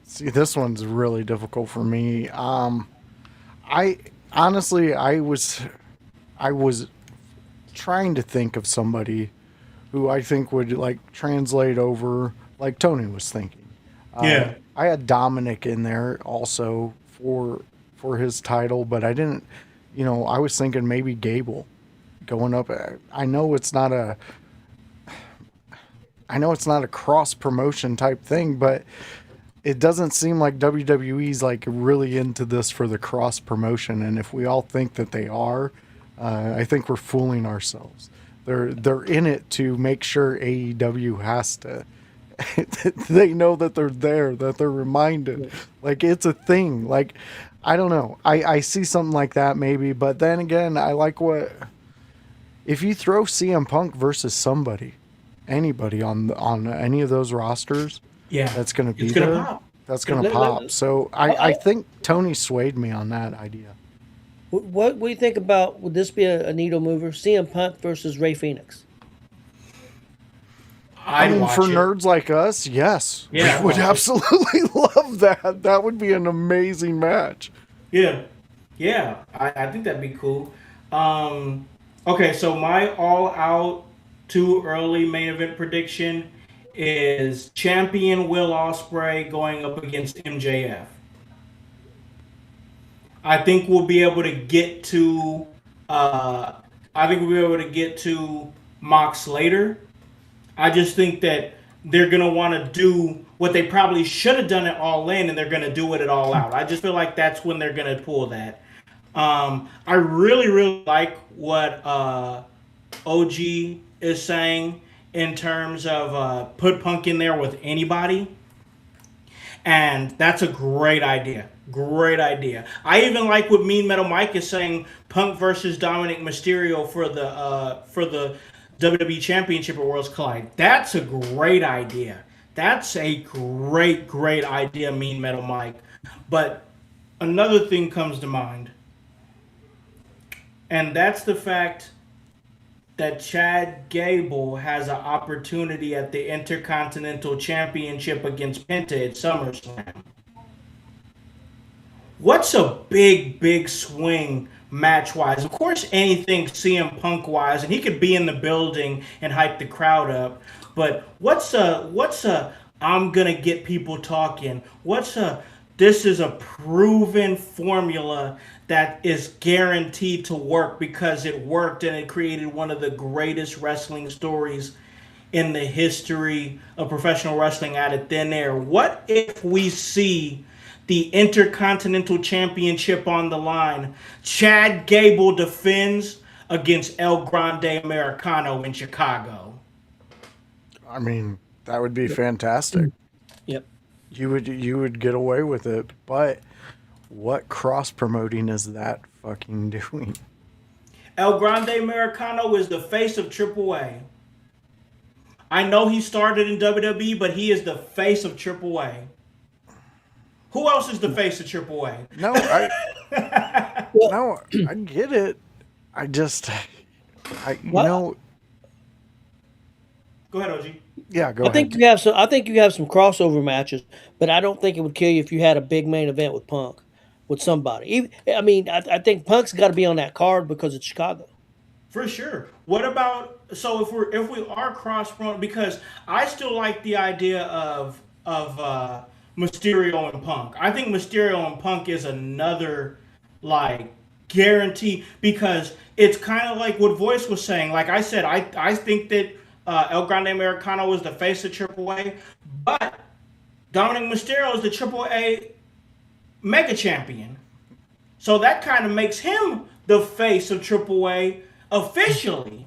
See, this one's really difficult for me. I honestly was trying to think of somebody who I think would like translate over like Tony was thinking. Yeah. I had Dominic in there also for his title, but I didn't, I was thinking maybe Gable going up. I know it's not a cross promotion type thing, but it doesn't seem like WWE's like really into this for the cross promotion. And if we all think that they are, I think we're fooling ourselves. They're in it to make sure AEW has to. They know that they're there, that they're reminded. Like it's a thing. Like I don't know. I see something like that maybe, but then again, I like if you throw CM Punk versus anybody on any of those rosters. Yeah, that's going to be there. Pop. That's going to pop. So I think Tony swayed me on that idea. What do you think about, would this be a needle mover? CM Punk versus Rey Fenix. I mean, for nerds like us, yes. Yeah, we would absolutely love that. That would be an amazing match. Yeah. I think that'd be cool. Okay, so my all-out too early main event prediction is champion Will Ospreay going up against MJF. I think we'll be able to get to Mox later. I just think that they're gonna want to do what they probably should have done it all in, and they're gonna do it all out. I just feel like that's when they're gonna pull that. I really like what OG is saying in terms of put Punk in there with anybody. And that's a great idea. I even like what Mean Metal Mike is saying, Punk versus Dominic Mysterio for the WWE Championship at Worlds Collide. That's a great idea. That's a great idea, Mean Metal Mike. But another thing comes to mind. And that's the fact that Chad Gable has an opportunity at the Intercontinental Championship against Penta at SummerSlam. What's a big swing match-wise? Of course, anything CM Punk-wise, and he could be in the building and hype the crowd up. But what's a I'm gonna get people talking? This is a proven formula that is guaranteed to work because it worked and it created one of the greatest wrestling stories in the history of professional wrestling out of thin air. What if we see the Intercontinental Championship on the line? Chad Gable defends against El Grande Americano in Chicago. I mean, that would be fantastic. Yep. You would get away with it, but what cross promoting is that fucking doing? El Grande Americano is the face of AAA. I know he started in WWE, but he is the face of AAA. Who else is the face of AAA? No, I get it. Go Go ahead, OG. Yeah, go I ahead. think you have some. I think you have some crossover matches, but I don't think it would kill you if you had a big main event with Punk, with somebody. I think Punk's got to be on that card because it's Chicago. For sure. What about if we are cross promoting, because I still like the idea of Mysterio and Punk. I think Mysterio and Punk is another like guarantee, because it's kind of like what Voice was saying. Like I said, I think that El Grande Americano is the face of AAA, but Dominic Mysterio is the AAA Mega Champion. So that kind of makes him the face of AAA officially.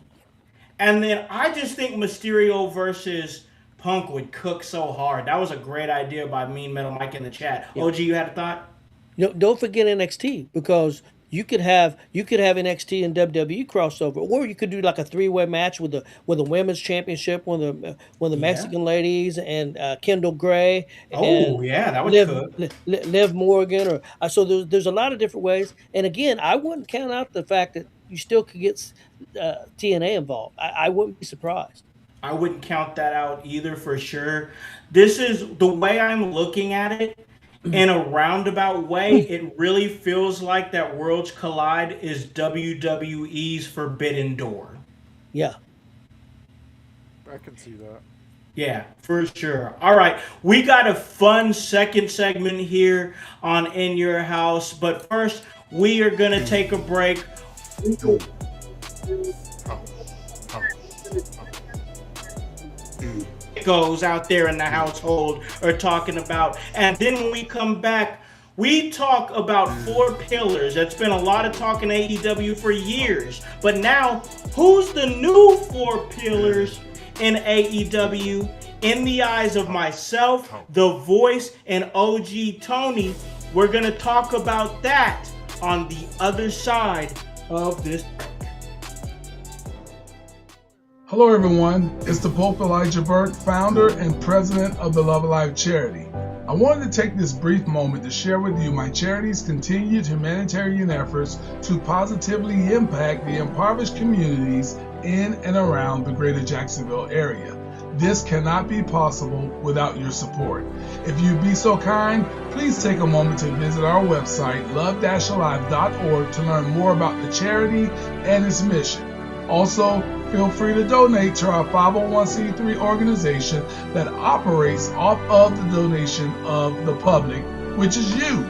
And then I just think Mysterio versus Punk would cook so hard. That was a great idea by Mean Metal Mike in the chat. Yeah. OG, you had a thought? No, don't forget NXT, because you could have NXT and WWE crossover, or you could do like a 3-way match with the women's championship, one of the Mexican ladies and Kendall Gray. Oh yeah, that would Liv Morgan, or so there's a lot of different ways. And again, I wouldn't count out the fact that you still could get TNA involved. I wouldn't be surprised. I wouldn't count that out either, for sure. This is the way I'm looking at it. In a roundabout way, it really feels like that Worlds Collide is WWE's Forbidden Door. Yeah. I can see that. Yeah, for sure. All right, we got a fun second segment here on In Your House, but first we are going to take a break. Goes out there in the household are talking about, and then when we come back, we talk about 4 pillars. That's been a lot of talk in AEW for years, but now who's the new 4 pillars in AEW in the eyes of myself, The Voice, and OG Tony? We're gonna talk about that on the other side of this. Hello everyone, it's the Pope Elijah Burke, founder and president of the Love Alive charity. I wanted to take this brief moment to share with you my charity's continued humanitarian efforts to positively impact the impoverished communities in and around the greater Jacksonville area. This cannot be possible without your support. If you'd be so kind, please take a moment to visit our website, love-alive.org, to learn more about the charity and its mission. Also, feel free to donate to our 501c3 organization that operates off of the donation of the public, which is you.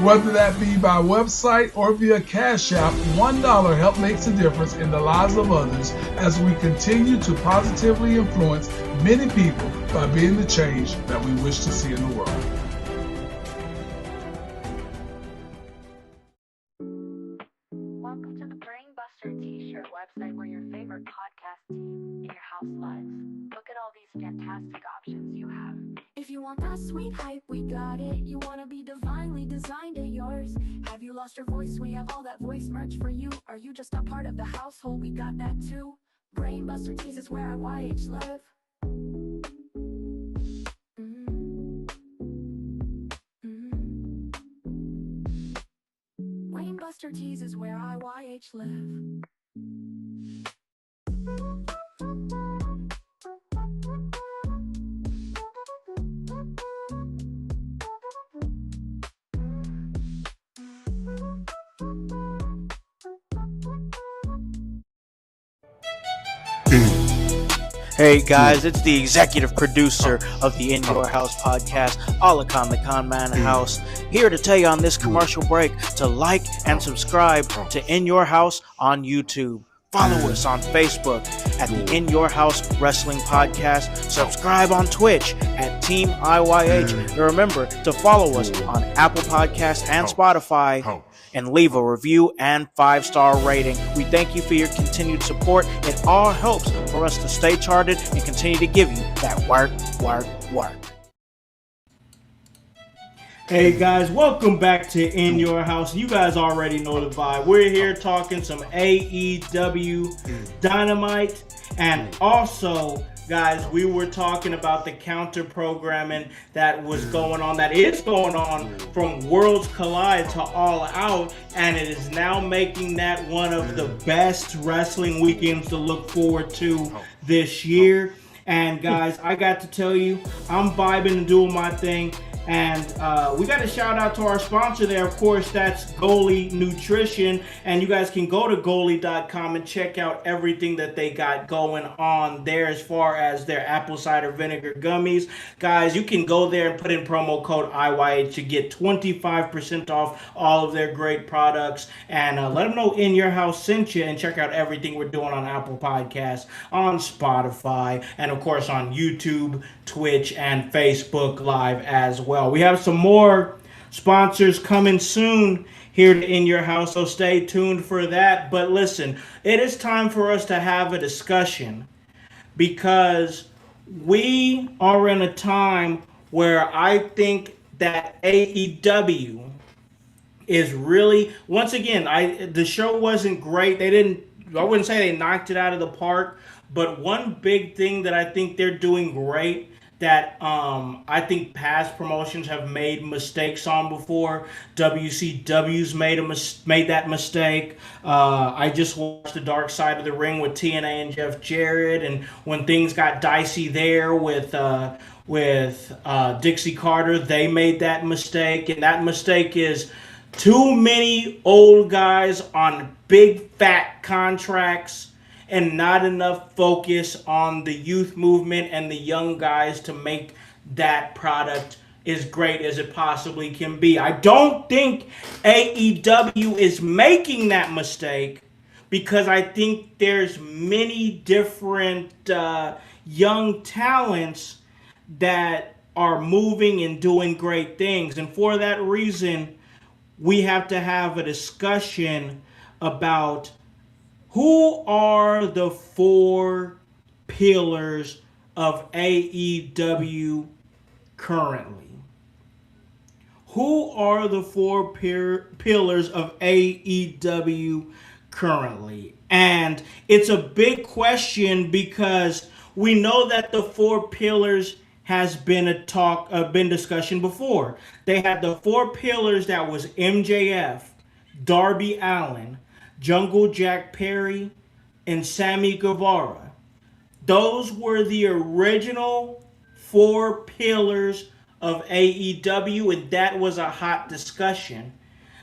Whether that be by website or via Cash App, $1 help makes a difference in the lives of others as we continue to positively influence many people by being the change that we wish to see in the world. Welcome to the Brainbuster T-shirt website where your favorite podcast team in your house lives. Look at all these fantastic options you have. If you want that sweet hype, we got it. You want to be divinely designed at yours. Have you lost your voice? We have all that voice merch for you. Are you just a part of the household? We got that too. Brainbuster Tees is where our YH live. Brainbuster Tees is where I YH live. Hey guys, it's the executive producer of the In Your House podcast, Alakon the Con Man House, here to tell you on this commercial break to like and subscribe to In Your House on YouTube. Follow us on Facebook at the In Your House Wrestling Podcast. Subscribe on Twitch at Team IYH. And remember to follow us on Apple Podcasts and Spotify. And leave a review and 5-star rating. We thank you for your continued support. It all helps for us to stay charted and continue to give you that work. Hey guys, welcome back to In Your House. You guys already know the vibe. We're here talking some AEW Dynamite, and also, guys, we were talking about the counter programming that was going on, that is going on from Worlds Collide to All Out, and it is now making that one of the best wrestling weekends to look forward to this year. And guys, I got to tell you, I'm vibing and doing my thing. And we got to shout out to our sponsor there. Of course, that's Goalie Nutrition. And you guys can go to goalie.com and check out everything that they got going on there as far as their apple cider vinegar gummies. Guys, you can go there and put in promo code IYH to get 25% off all of their great products. And let them know In Your House sent you, and check out everything we're doing on Apple Podcasts, on Spotify, and of course on YouTube, Twitch, and Facebook Live as well. We have some more sponsors coming soon here to In Your House, so stay tuned for that. But listen, it is time for us to have a discussion, because we are in a time where I think that AEW is really, once again, the show wasn't great. I wouldn't say they knocked it out of the park, but one big thing that I think they're doing great that I think past promotions have made mistakes on before. WCW's made that mistake. I just watched the Dark Side of the Ring with TNA and Jeff Jarrett, and when things got dicey there with Dixie Carter, they made that mistake, and that mistake is too many old guys on big fat contracts and not enough focus on the youth movement and the young guys to make that product as great as it possibly can be. I don't think AEW is making that mistake, because I think there's many different young talents that are moving and doing great things. And for that reason, we have to have a discussion about who are the 4 pillars of AEW currently. Who are the 4 pillars of AEW currently? And it's a big question, because we know that the 4 pillars has been been discussion before. They had the 4 pillars that was MJF, Darby Allin, Jungle Jack Perry, and Sammy Guevara. Those were the original 4 pillars of AEW, and that was a hot discussion.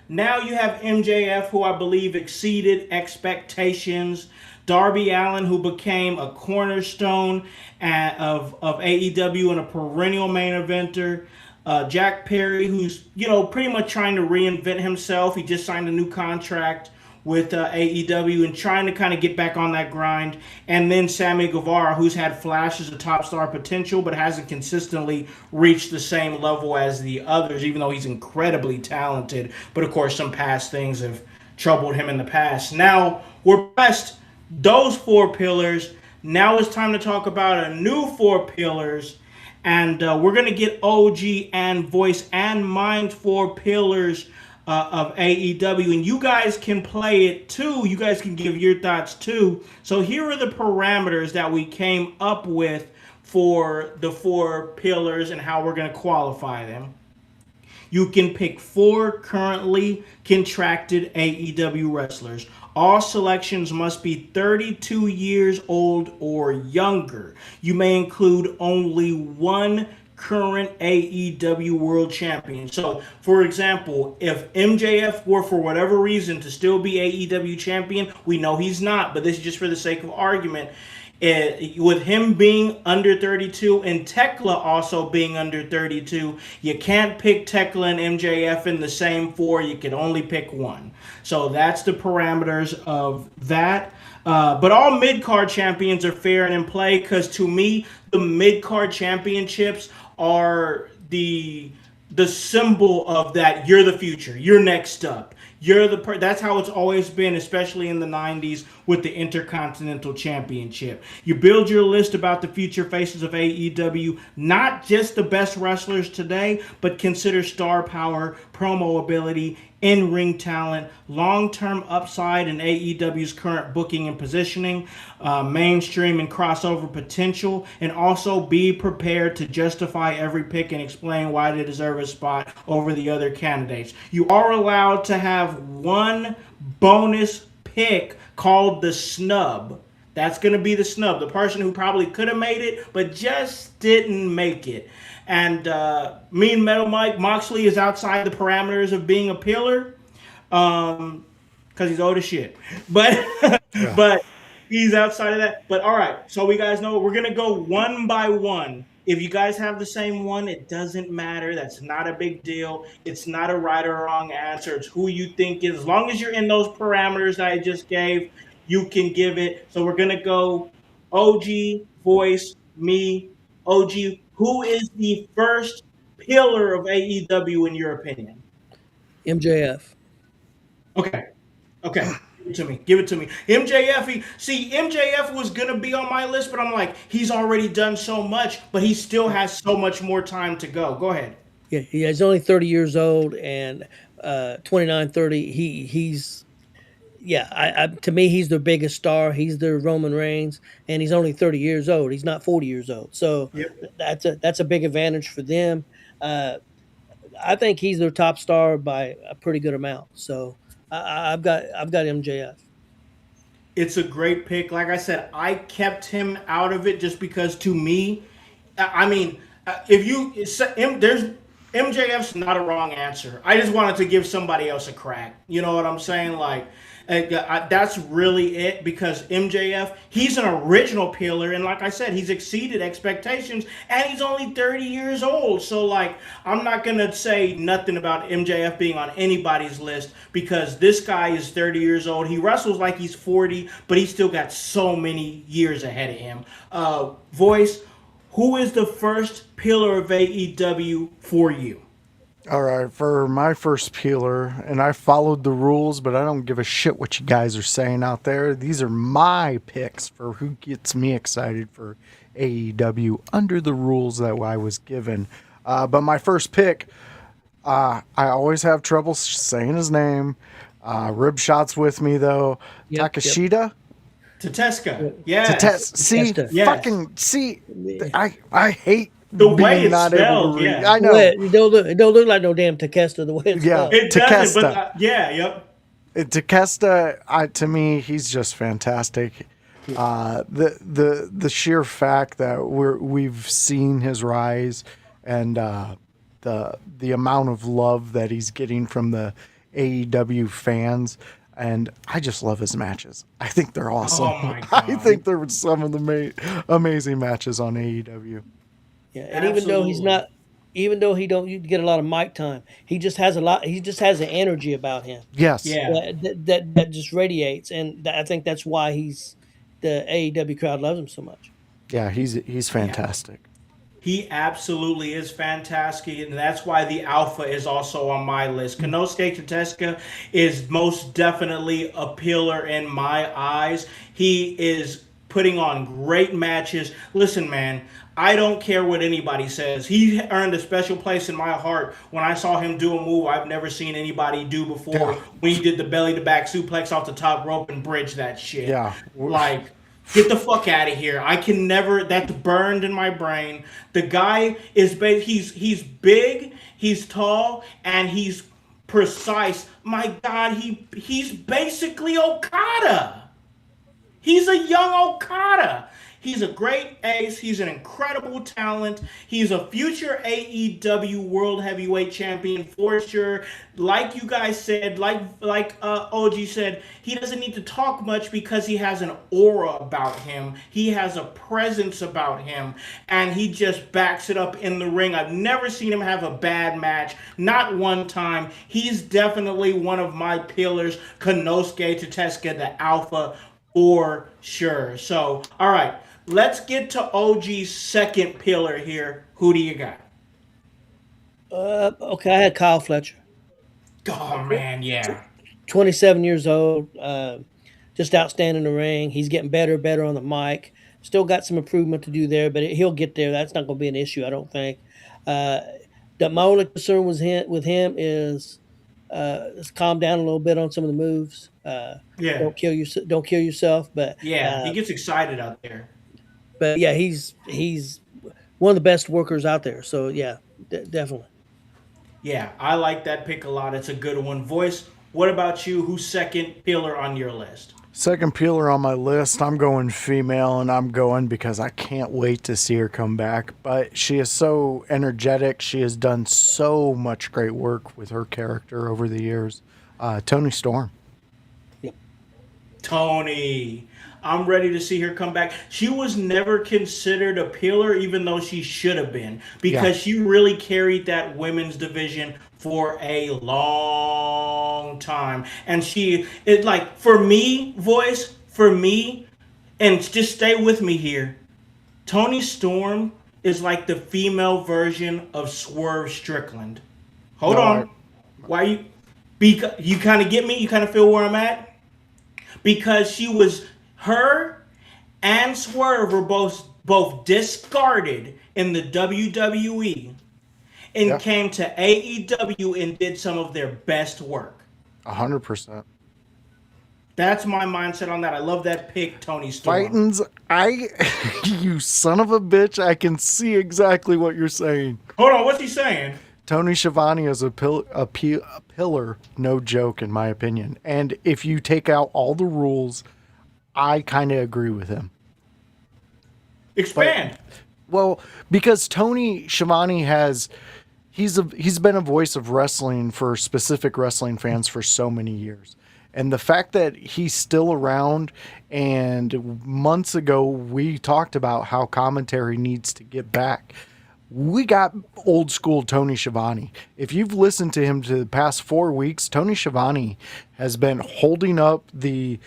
Now you have MJF, who I believe exceeded expectations. Darby Allin, who became a cornerstone of AEW and a perennial main eventer. Jack Perry, who's pretty much trying to reinvent himself. He just signed a new contract with AEW and trying to kind of get back on that grind. And then Sammy Guevara, who's had flashes of top star potential but hasn't consistently reached the same level as the others, even though he's incredibly talented. But of course, some past things have troubled him in the past. Now we're past those 4 pillars. Now it's time to talk about a new 4 pillars. And we're going to get OG and Voice and Mind 4 pillars of AEW, and you guys can play it too. You guys can give your thoughts too. So here are the parameters that we came up with for the 4 pillars and how we're going to qualify them. You can pick 4 currently contracted AEW wrestlers. All selections must be 32 years old or younger. You may include only 1 current AEW World Champion. So, for example, if MJF were for whatever reason to still be AEW Champion, we know he's not, but this is just for the sake of argument. With him being under 32 and Tekla also being under 32, you can't pick Tekla and MJF in the same 4. You can only pick 1. So that's the parameters of that. But all mid-card champions are fair and in play, because to me, the mid-card championships are the symbol of that you're the future, you're next up. That's how it's always been, especially in the 90s with the Intercontinental Championship. You build your list about the future faces of AEW, not just the best wrestlers today, but consider star power, promo ability, in-ring talent, long-term upside in AEW's current booking and positioning, mainstream and crossover potential, and also be prepared to justify every pick and explain why they deserve a spot over the other candidates. You are allowed to have 1 bonus pick called the snub. That's going to be the snub. The person who probably could have made it, but just didn't make it. And me and Metal Mike, Moxley is outside the parameters of being a pillar. Because he's old as shit. But but he's outside of that. But all right, so we guys know we're gonna go one by one. If you guys have the same one, it doesn't matter. That's not a big deal. It's not a right or wrong answer. It's who you think is. As long as you're in those parameters that I just gave, you can give it. So we're gonna go OG, voice, me, OG. Who is the first pillar of AEW in your opinion? MJF. Okay. Give it to me. MJF, MJF was going to be on my list, but I'm like, he's already done so much, but he still has so much more time to go. Go ahead. Yeah, he's only 30 years old, and 29, 30, he's, to me, he's their biggest star. He's their Roman Reigns, and he's only 30 years old. He's not 40 years old. So that's a big advantage for them. I think he's their top star by a pretty good amount. So I've got MJF. It's a great pick. Like I said, I kept him out of it just because, to me, I mean, there's MJF's not a wrong answer. I just wanted to give somebody else a crack. You know what I'm saying? Like, that's really it, because MJF, he's an original pillar, and like I said, he's exceeded expectations, and he's only 30 years old. So, like, I'm not going to say nothing about MJF being on anybody's list, because this guy is 30 years old. He wrestles like he's 40, but he's still got so many years ahead of him. Voice, who is the first pillar of AEW for you? All right, for my first pillar, and I followed the rules, but I don't give a shit what you guys are saying out there. These are my picks for who gets me excited for AEW under the rules that I was given. But my first pick, I always have trouble saying his name. Rib shots with me, though. Yep, Takeshita? Tateska. Yes. I hate the way it's not spelled. able to read. Yeah. I know. It don't look like no damn Takesta the way it's spelled. It doesn't, but Takeshita, to me, he's just fantastic. The sheer fact that we've seen his rise, and the amount of love that he's getting from the AEW fans, and I just love his matches. I think they're awesome. Oh my God. I think they're some of the amazing matches on AEW. Yeah, and even though he don't get a lot of mic time, he just has an energy about him. Yes. Yeah. That just radiates, and I think that's why the AEW crowd loves him so much. Yeah, he's fantastic. He absolutely is fantastic, and that's why the Alpha is also on my list. Konosuke Tateska is most definitely a pillar in my eyes. He is putting on great matches. Listen, man, I don't care what anybody says. He earned a special place in my heart when I saw him do a move I've never seen anybody do before, when he did the belly-to-back suplex off the top rope and bridged that shit. Yeah. Like, get the fuck out of here. I can never, that's burned in my brain. The guy is, he's big, he's tall, and he's precise. My God, he's basically Okada. He's a young Okada. He's a great ace. He's an incredible talent. He's a future AEW World Heavyweight Champion for sure. Like you guys said, like OG said, he doesn't need to talk much because he has an aura about him. He has a presence about him, and he just backs it up in the ring. I've never seen him have a bad match, not one time. He's definitely one of my pillars, Konosuke Tateska, the Alpha, for sure. So, all right. Let's get to OG's second pillar here. Who do you got? Okay, I had Kyle Fletcher. Oh, man, yeah. 27 years old, just outstanding in the ring. He's getting better on the mic. Still got some improvement to do there, but he'll get there. That's not going to be an issue, I don't think. My only concern with him is calm down a little bit on some of the moves. Don't kill yourself. But he gets excited out there. But yeah, he's one of the best workers out there. So yeah, definitely. Yeah, I like that pick a lot. It's a good one. Voice, what about you? Who's second pillar on your list? Second peeler on my list, I'm going female, and I'm going because I can't wait to see her come back. But she is so energetic. She has done so much great work with her character over the years. Tony Storm. Tony. I'm ready to see her come back. She was never considered a pillar, even though she should have been, because she really carried that women's division for a long time. And for me, and just stay with me here, Tony Storm is like the female version of Swerve Strickland. Hold on. Why you? Because you kind of get me? You kind of feel where I'm at? Because her and Swerve were both discarded in the WWE and came to AEW and did some of their best work. 100%. That's my mindset on that. I love that pick, Tony Storm. Titans, you son of a bitch, I can see exactly what you're saying. Hold on, what's he saying? Tony Schiavone is a pillar, no joke, in my opinion. And if you take out all the rules, I kind of agree with him. Expand. Because Tony Schiavone he's been a voice of wrestling for specific wrestling fans for so many years. And the fact that he's still around, and months ago we talked about how commentary needs to get back. We got old school Tony Schiavone. If you've listened to him to the past 4 weeks, Tony Schiavone has been holding up the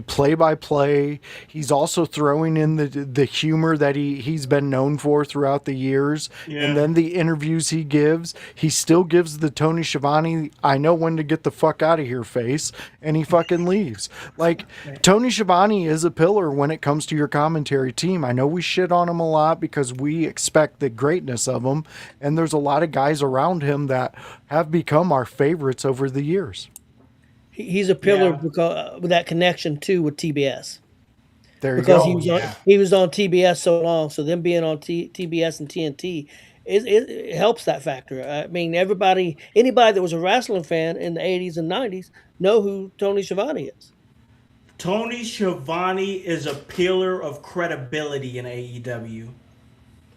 play-by-play. He's also throwing in the humor that he's been known for throughout the years. Yeah. And then the interviews he gives, he still gives the Tony Schiavone, I know when to get the fuck out of here face, and he fucking leaves. Like, Tony Schiavone is a pillar when it comes to your commentary team. I know we shit on him a lot because we expect the greatness of him, and there's a lot of guys around him that have become our favorites over the years. He's a pillar because with that connection too with TBS. There you go. He was on TBS so long, so them being on TBS and TNT, it helps that factor. I mean, anybody that was a wrestling fan in the 80s and 90s know who Tony Schiavone is. Tony Schiavone is a pillar of credibility in AEW.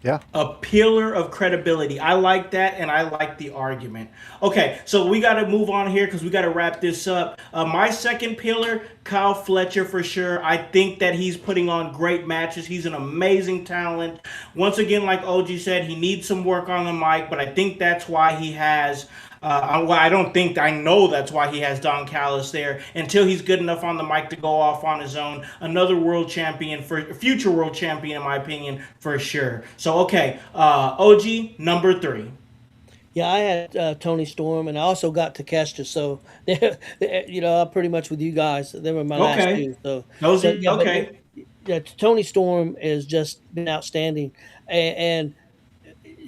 Yeah. A pillar of credibility. I like that, and I like the argument. Okay, so we got to move on here because we got to wrap this up. My second pillar, Kyle Fletcher for sure. I think that he's putting on great matches. He's an amazing talent. Once again, like OG said, he needs some work on the mic, but I think that's why he has... I know that's why he has Don Callis there until he's good enough on the mic to go off on his own. Another future world champion, in my opinion, for sure. So, okay, OG, number 3. Yeah, I had Tony Storm, and I also got Takeshita. So, I'm pretty much with you guys. They were my last two. So, okay. Tony Storm has just been outstanding, and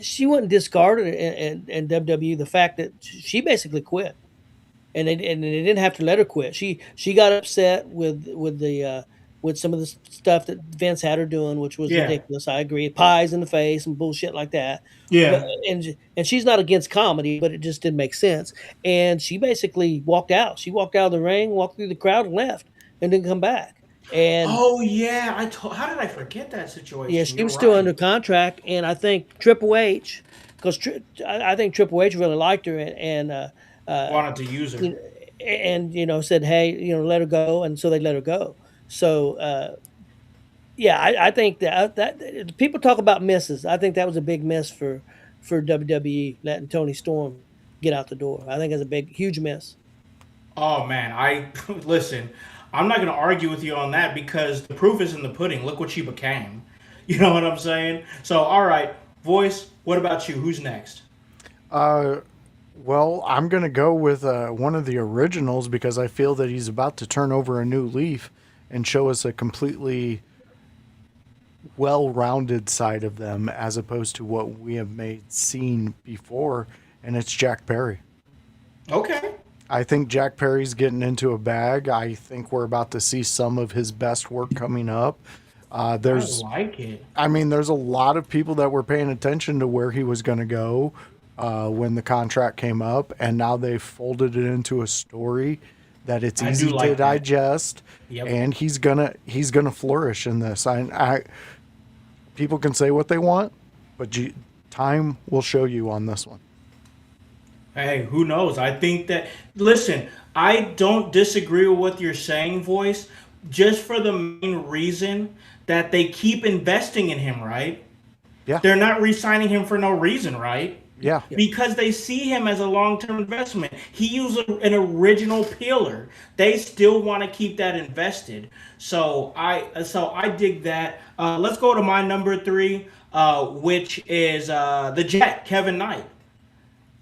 she wasn't discarded in WWE. The fact that she basically quit, and they didn't have to let her quit. She got upset with some of the stuff that Vince had her doing, which was ridiculous. I agree, pies in the face and bullshit like that. Yeah, and she's not against comedy, but it just didn't make sense. And she basically walked out. She walked out of the ring, walked through the crowd, and left, and didn't come back. And how did I forget that situation? Yeah, she was still under contract, and I think Triple H, because I think Triple H really liked her and wanted to use her, and said, hey, let her go, and so they let her go. So I think that people talk about misses. I think that was a big miss for WWE letting Tony Storm get out the door. I think it's a huge miss. Oh man, listen. I'm not going to argue with you on that because the proof is in the pudding. Look what she became. You know what I'm saying? So, all right, Voice, what about you? Who's next? Well, I'm going to go with one of the originals because I feel that he's about to turn over a new leaf and show us a completely well-rounded side of them as opposed to what we have seen before, and it's Jack Perry. Okay. I think Jack Perry's getting into a bag. I think we're about to see some of his best work coming up. I like it. I mean, there's a lot of people that were paying attention to where he was going to go when the contract came up, and now they've folded it into a story that it's I easy do like to that. digest, Yep. and he's gonna flourish in this. People can say what they want, but time will show you on this one. Hey, who knows? I think that, listen, I don't disagree with what you're saying, Voice, just for the main reason that they keep investing in him, right? Yeah. They're not re-signing him for no reason, right? Yeah. Because they see him as a long-term investment. He was an original pillar. They still want to keep that invested. So I dig that. Let's go to my number 3, which is the Jet, Kevin Knight.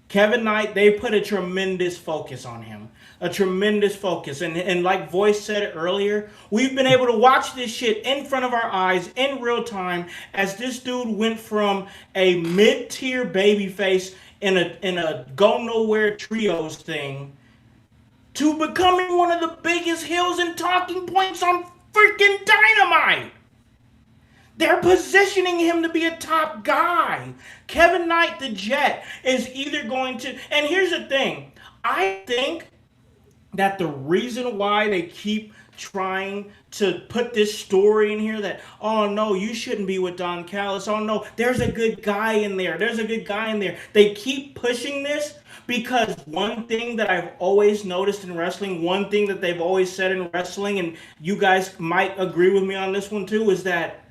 Kevin Knight, they put a tremendous focus on him. A tremendous focus. And like Voice said earlier, we've been able to watch this shit in front of our eyes in real time as this dude went from a mid-tier babyface in a go nowhere trios thing to becoming one of the biggest heels and talking points on freaking Dynamite. They're positioning him to be a top guy. Kevin Knight, the Jet, is either going to... And here's the thing. I think that the reason why they keep trying to put this story in here that, oh, no, you shouldn't be with Don Callis. Oh, no, there's a good guy in there. There's a good guy in there. They keep pushing this because one thing that I've always noticed in wrestling, one thing that they've always said in wrestling, and you guys might agree with me on this one too, is that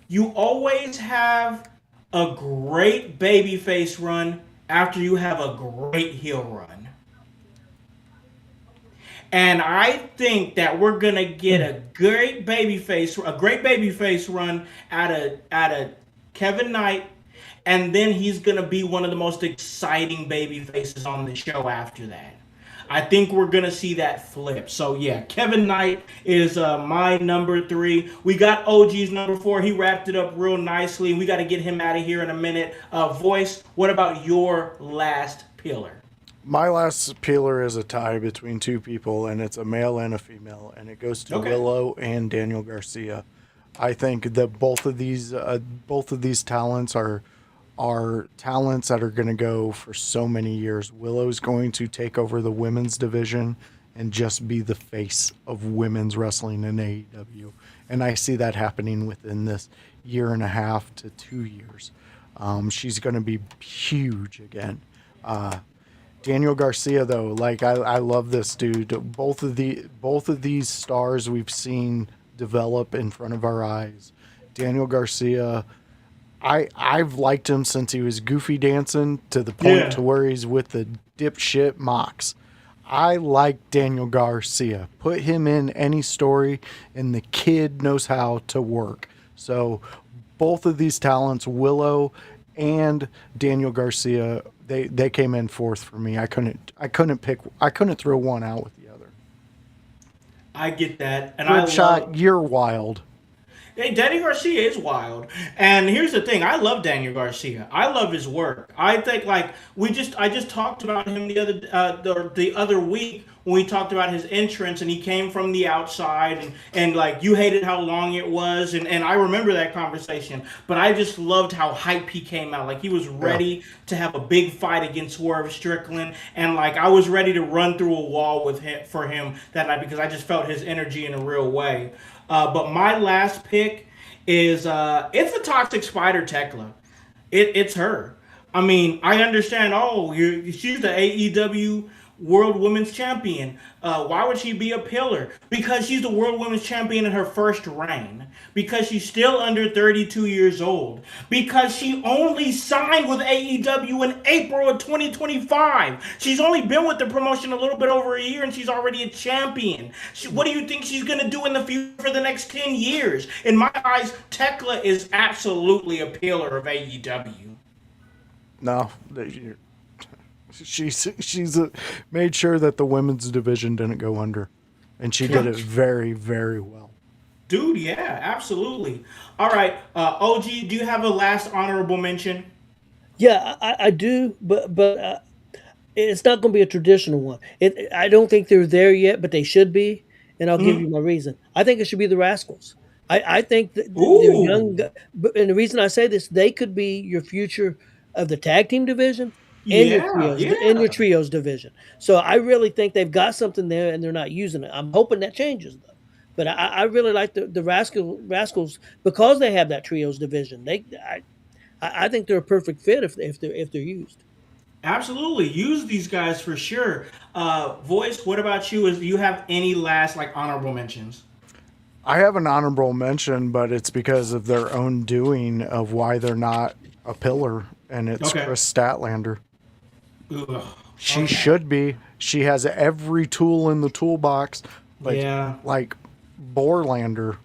you always have a great babyface run after you have a great heel run. And I think that we're gonna get a great babyface run out of Kevin Knight, and then he's gonna be one of the most exciting baby faces on the show after that. I think we're going to see that flip. So, yeah, Kevin Knight is my number 3. We got OG's number 4. He wrapped it up real nicely. We got to get him out of here in a minute. Voice, what about your last pillar? My last pillar is a tie between two people, and it's a male and a female, and it goes to Willow and Daniel Garcia. I think that both of these talents are talents that are going to go for so many years. Willow's going to take over the women's division and just be the face of women's wrestling in AEW. And I see that happening within this 1.5 to 2 years. She's going to be huge again. Daniel Garcia, though, like I love this dude. Both of these stars we've seen develop in front of our eyes. Daniel Garcia, I've liked him since he was goofy dancing to the point to where he's with the dipshit Mox. I like Daniel Garcia. Put him in any story, and the kid knows how to work. So both of these talents, Willow and Daniel Garcia, they came in fourth for me. I couldn't throw one out with the other. I get that. And Good shot. You're wild. Hey, Daniel Garcia is wild. And here's the thing. I love Daniel Garcia. I love his work. I think I just talked about him the other week when we talked about his entrance, and he came from the outside and like you hated how long it was, and I remember that conversation. But I just loved how hype he came out. Like he was ready to have a big fight against Swerve Strickland, and like I was ready to run through a wall for him that night because I just felt his energy in a real way. But my last pick is it's the Toxic Spider Tekla. It's her. I mean, I understand. She's the AEW World Women's Champion. Why would she be a pillar? Because she's the World Women's Champion in her first reign. Because she's still under 32 years old. Because she only signed with AEW in April of 2025. She's only been with the promotion a little bit over a year, and she's already a champion. What do you think she's going to do in the future for the next 10 years? In my eyes, Tekla is absolutely a pillar of AEW. No, she's made sure that the women's division didn't go under, and she did it very, very well. Dude, yeah, absolutely. All right, OG, do you have a last honorable mention? Yeah, I do, but it's not going to be a traditional one. I don't think they're there yet, but they should be, and I'll give you my reason. I think it should be the Rascals. I think that they're young, and the reason I say this, they could be your future of the tag team division, in your Yeah, trios division. So I really think they've got something there, and they're not using it. I'm hoping that changes though. But I really like the Rascals because they have that trios division. I think they're a perfect fit if they're used. absolutely. Use these guys for sure. Voice, what about you? Do you have any last like honorable mentions? I have an honorable mention, but it's because of their own doing of why they're not a pillar, and it's Okay. Chris Statlander. Ugh, She okay. should be. She has every tool in the toolbox, like Borlander.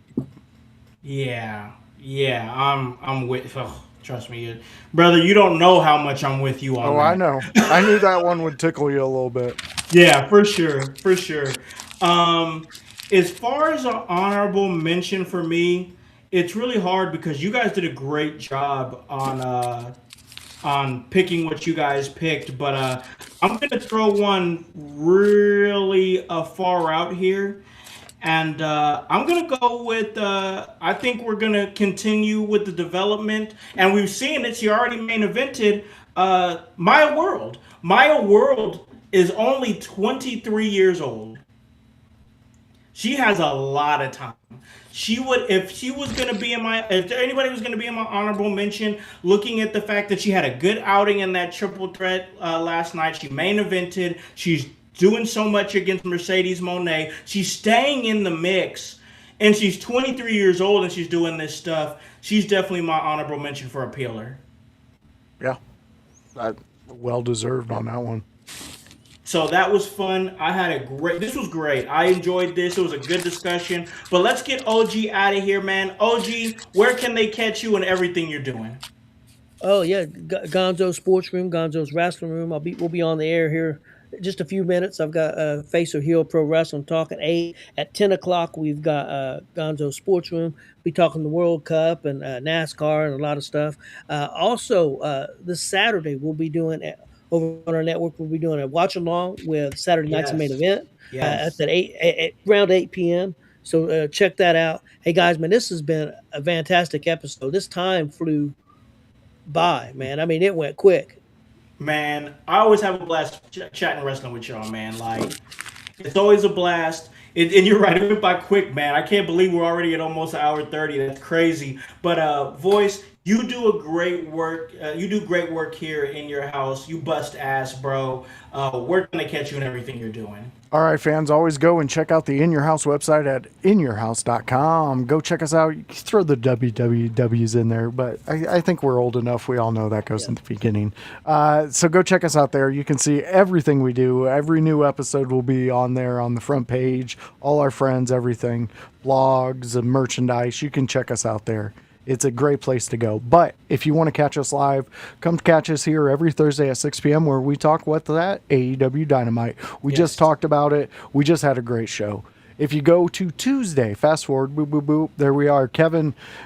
Yeah, I'm with. Oh, trust me, brother. You don't know how much I'm with you on. Oh, that. I know. I knew that one would tickle you a little bit. Yeah, for sure, for sure. As far as an honorable mention for me, it's really hard because you guys did a great job on picking what you guys picked, but I'm gonna throw one really far out here. And I'm going to go with, I think we're going to continue with the development. And we've seen it. She already main evented Maya World. Maya World is only 23 years old. She has a lot of time. She would, if she was going to be in my, if anybody was going to be in my honorable mention, looking at the fact that she had a good outing in that triple threat last night. She main evented. She's doing so much against Mercedes Moné. She's staying in the mix, and she's 23 years old, and she's doing this stuff. She's definitely my honorable mention for a peeler. Yeah, well deserved on that one. So that was fun. This was great. I enjoyed this. It was a good discussion. But let's get OG out of here, man. OG, where can they catch you and everything you're doing? Oh yeah, Gonzo's Sports Room, Gonzo's Wrestling Room. We'll be on the air here just a few minutes. I've got Face or Heel Pro Wrestling Talk at 8. At 10 o'clock, we've got Gonzo's Sports Room. Be talking the World Cup and NASCAR and a lot of stuff. Also, this Saturday, we'll be doing, over on our network, we'll be doing a watch along with Saturday Night's Main Event. Yes. At around 8 p.m. So check that out. Hey, guys, man, this has been a fantastic episode. This time flew by, man. I mean, it went quick. Man, I always have a blast chatting wrestling with y'all, man. Like, it's always a blast. And you're right, it went by quick, man. I can't believe we're already at almost an hour 30. That's crazy. But Voice, you do great work here in your house. You bust ass, bro. Where can they catch you and everything you're doing? All right, fans, always go and check out the In Your House website at inyourhouse.com. Go check us out. You can throw the wwws in there, but I think we're old enough. We all know that goes in the beginning. So go check us out there. You can see everything we do. Every new episode will be on there on the front page. All our friends, everything, blogs and merchandise. You can check us out there. It's a great place to go. But if you want to catch us live, come catch us here every Thursday at 6 p.m. where we talk what's that? AEW Dynamite. We just talked about it. We just had a great show. If you go to Tuesday, fast forward, boop, boop, boop, there we are.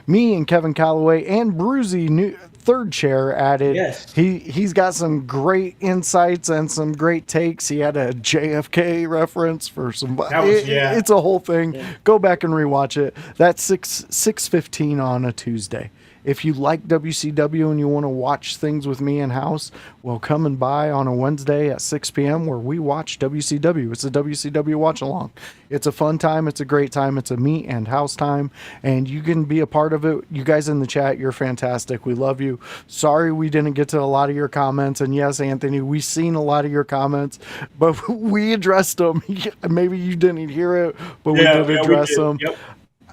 Me and Kevin Calloway and Bruzy, third chair added. Yes. He's got some great insights and some great takes. He had a JFK reference for some. It's a whole thing. Yeah. Go back and rewatch it. That's 6:15 on a Tuesday. If you like WCW and you want to watch things with me in house, well, come and by on a Wednesday at 6 p.m. where we watch WCW. It's a WCW watch along. It's a fun time. It's a great time. It's a me and house time, and you can be a part of it. You guys in the chat, you're fantastic. We love you. Sorry we didn't get to a lot of your comments, and yes, Anthony, we've seen a lot of your comments, but we addressed them. Maybe you didn't hear it, but we did address them. Yep.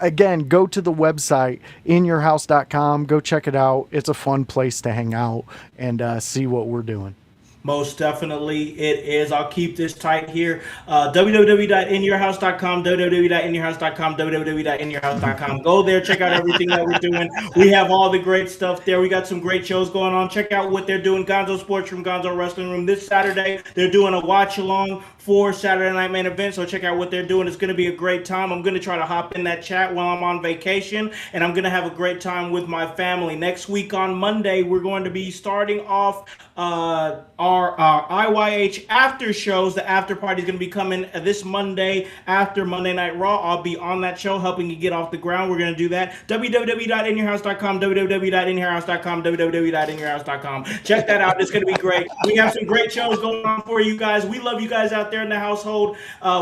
Again, go to the website, inyourhouse.com. Go check it out. It's a fun place to hang out and see what we're doing. Most definitely it is. I'll keep this tight here. www.inyourhouse.com, www.inyourhouse.com, www.inyourhouse.com. Go there, check out everything that we're doing. We have all the great stuff there. We got some great shows going on. Check out what they're doing. Gonzo Sports Room, Gonzo Wrestling Room. This Saturday, they're doing a watch along for Saturday Night Main Event. So check out what they're doing. It's going to be a great time. I'm going to try to hop in that chat while I'm on vacation, and I'm going to have a great time with my family. Next week on Monday, we're going to be starting off our IYH after shows. The after party is going to be coming this Monday after Monday Night Raw. I'll be on that show helping you get off the ground. We're going to do that. www.inyourhouse.com, www.inyourhouse.com, www.inyourhouse.com. Check that out. It's going to be great. We have some great shows going on for you guys. We love you guys out there in the household.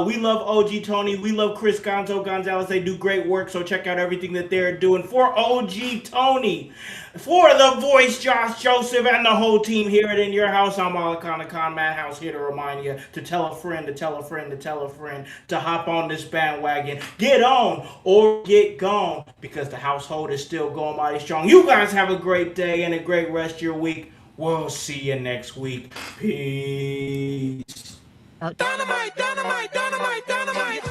We love OG Tony. We love Chris Gonzalez. They do great work, so check out everything that they're doing. For OG Tony, for the voice, Josh Joseph, and the whole team here at In Your House, I'm Alakana Khan Madhouse, here to remind you to tell a friend, to tell a friend, to tell a friend, to hop on this bandwagon. Get on or get gone, because the household is still going mighty strong. You guys have a great day and a great rest of your week. We'll see you next week. Peace. Dynamite, dynamite, dynamite, dynamite.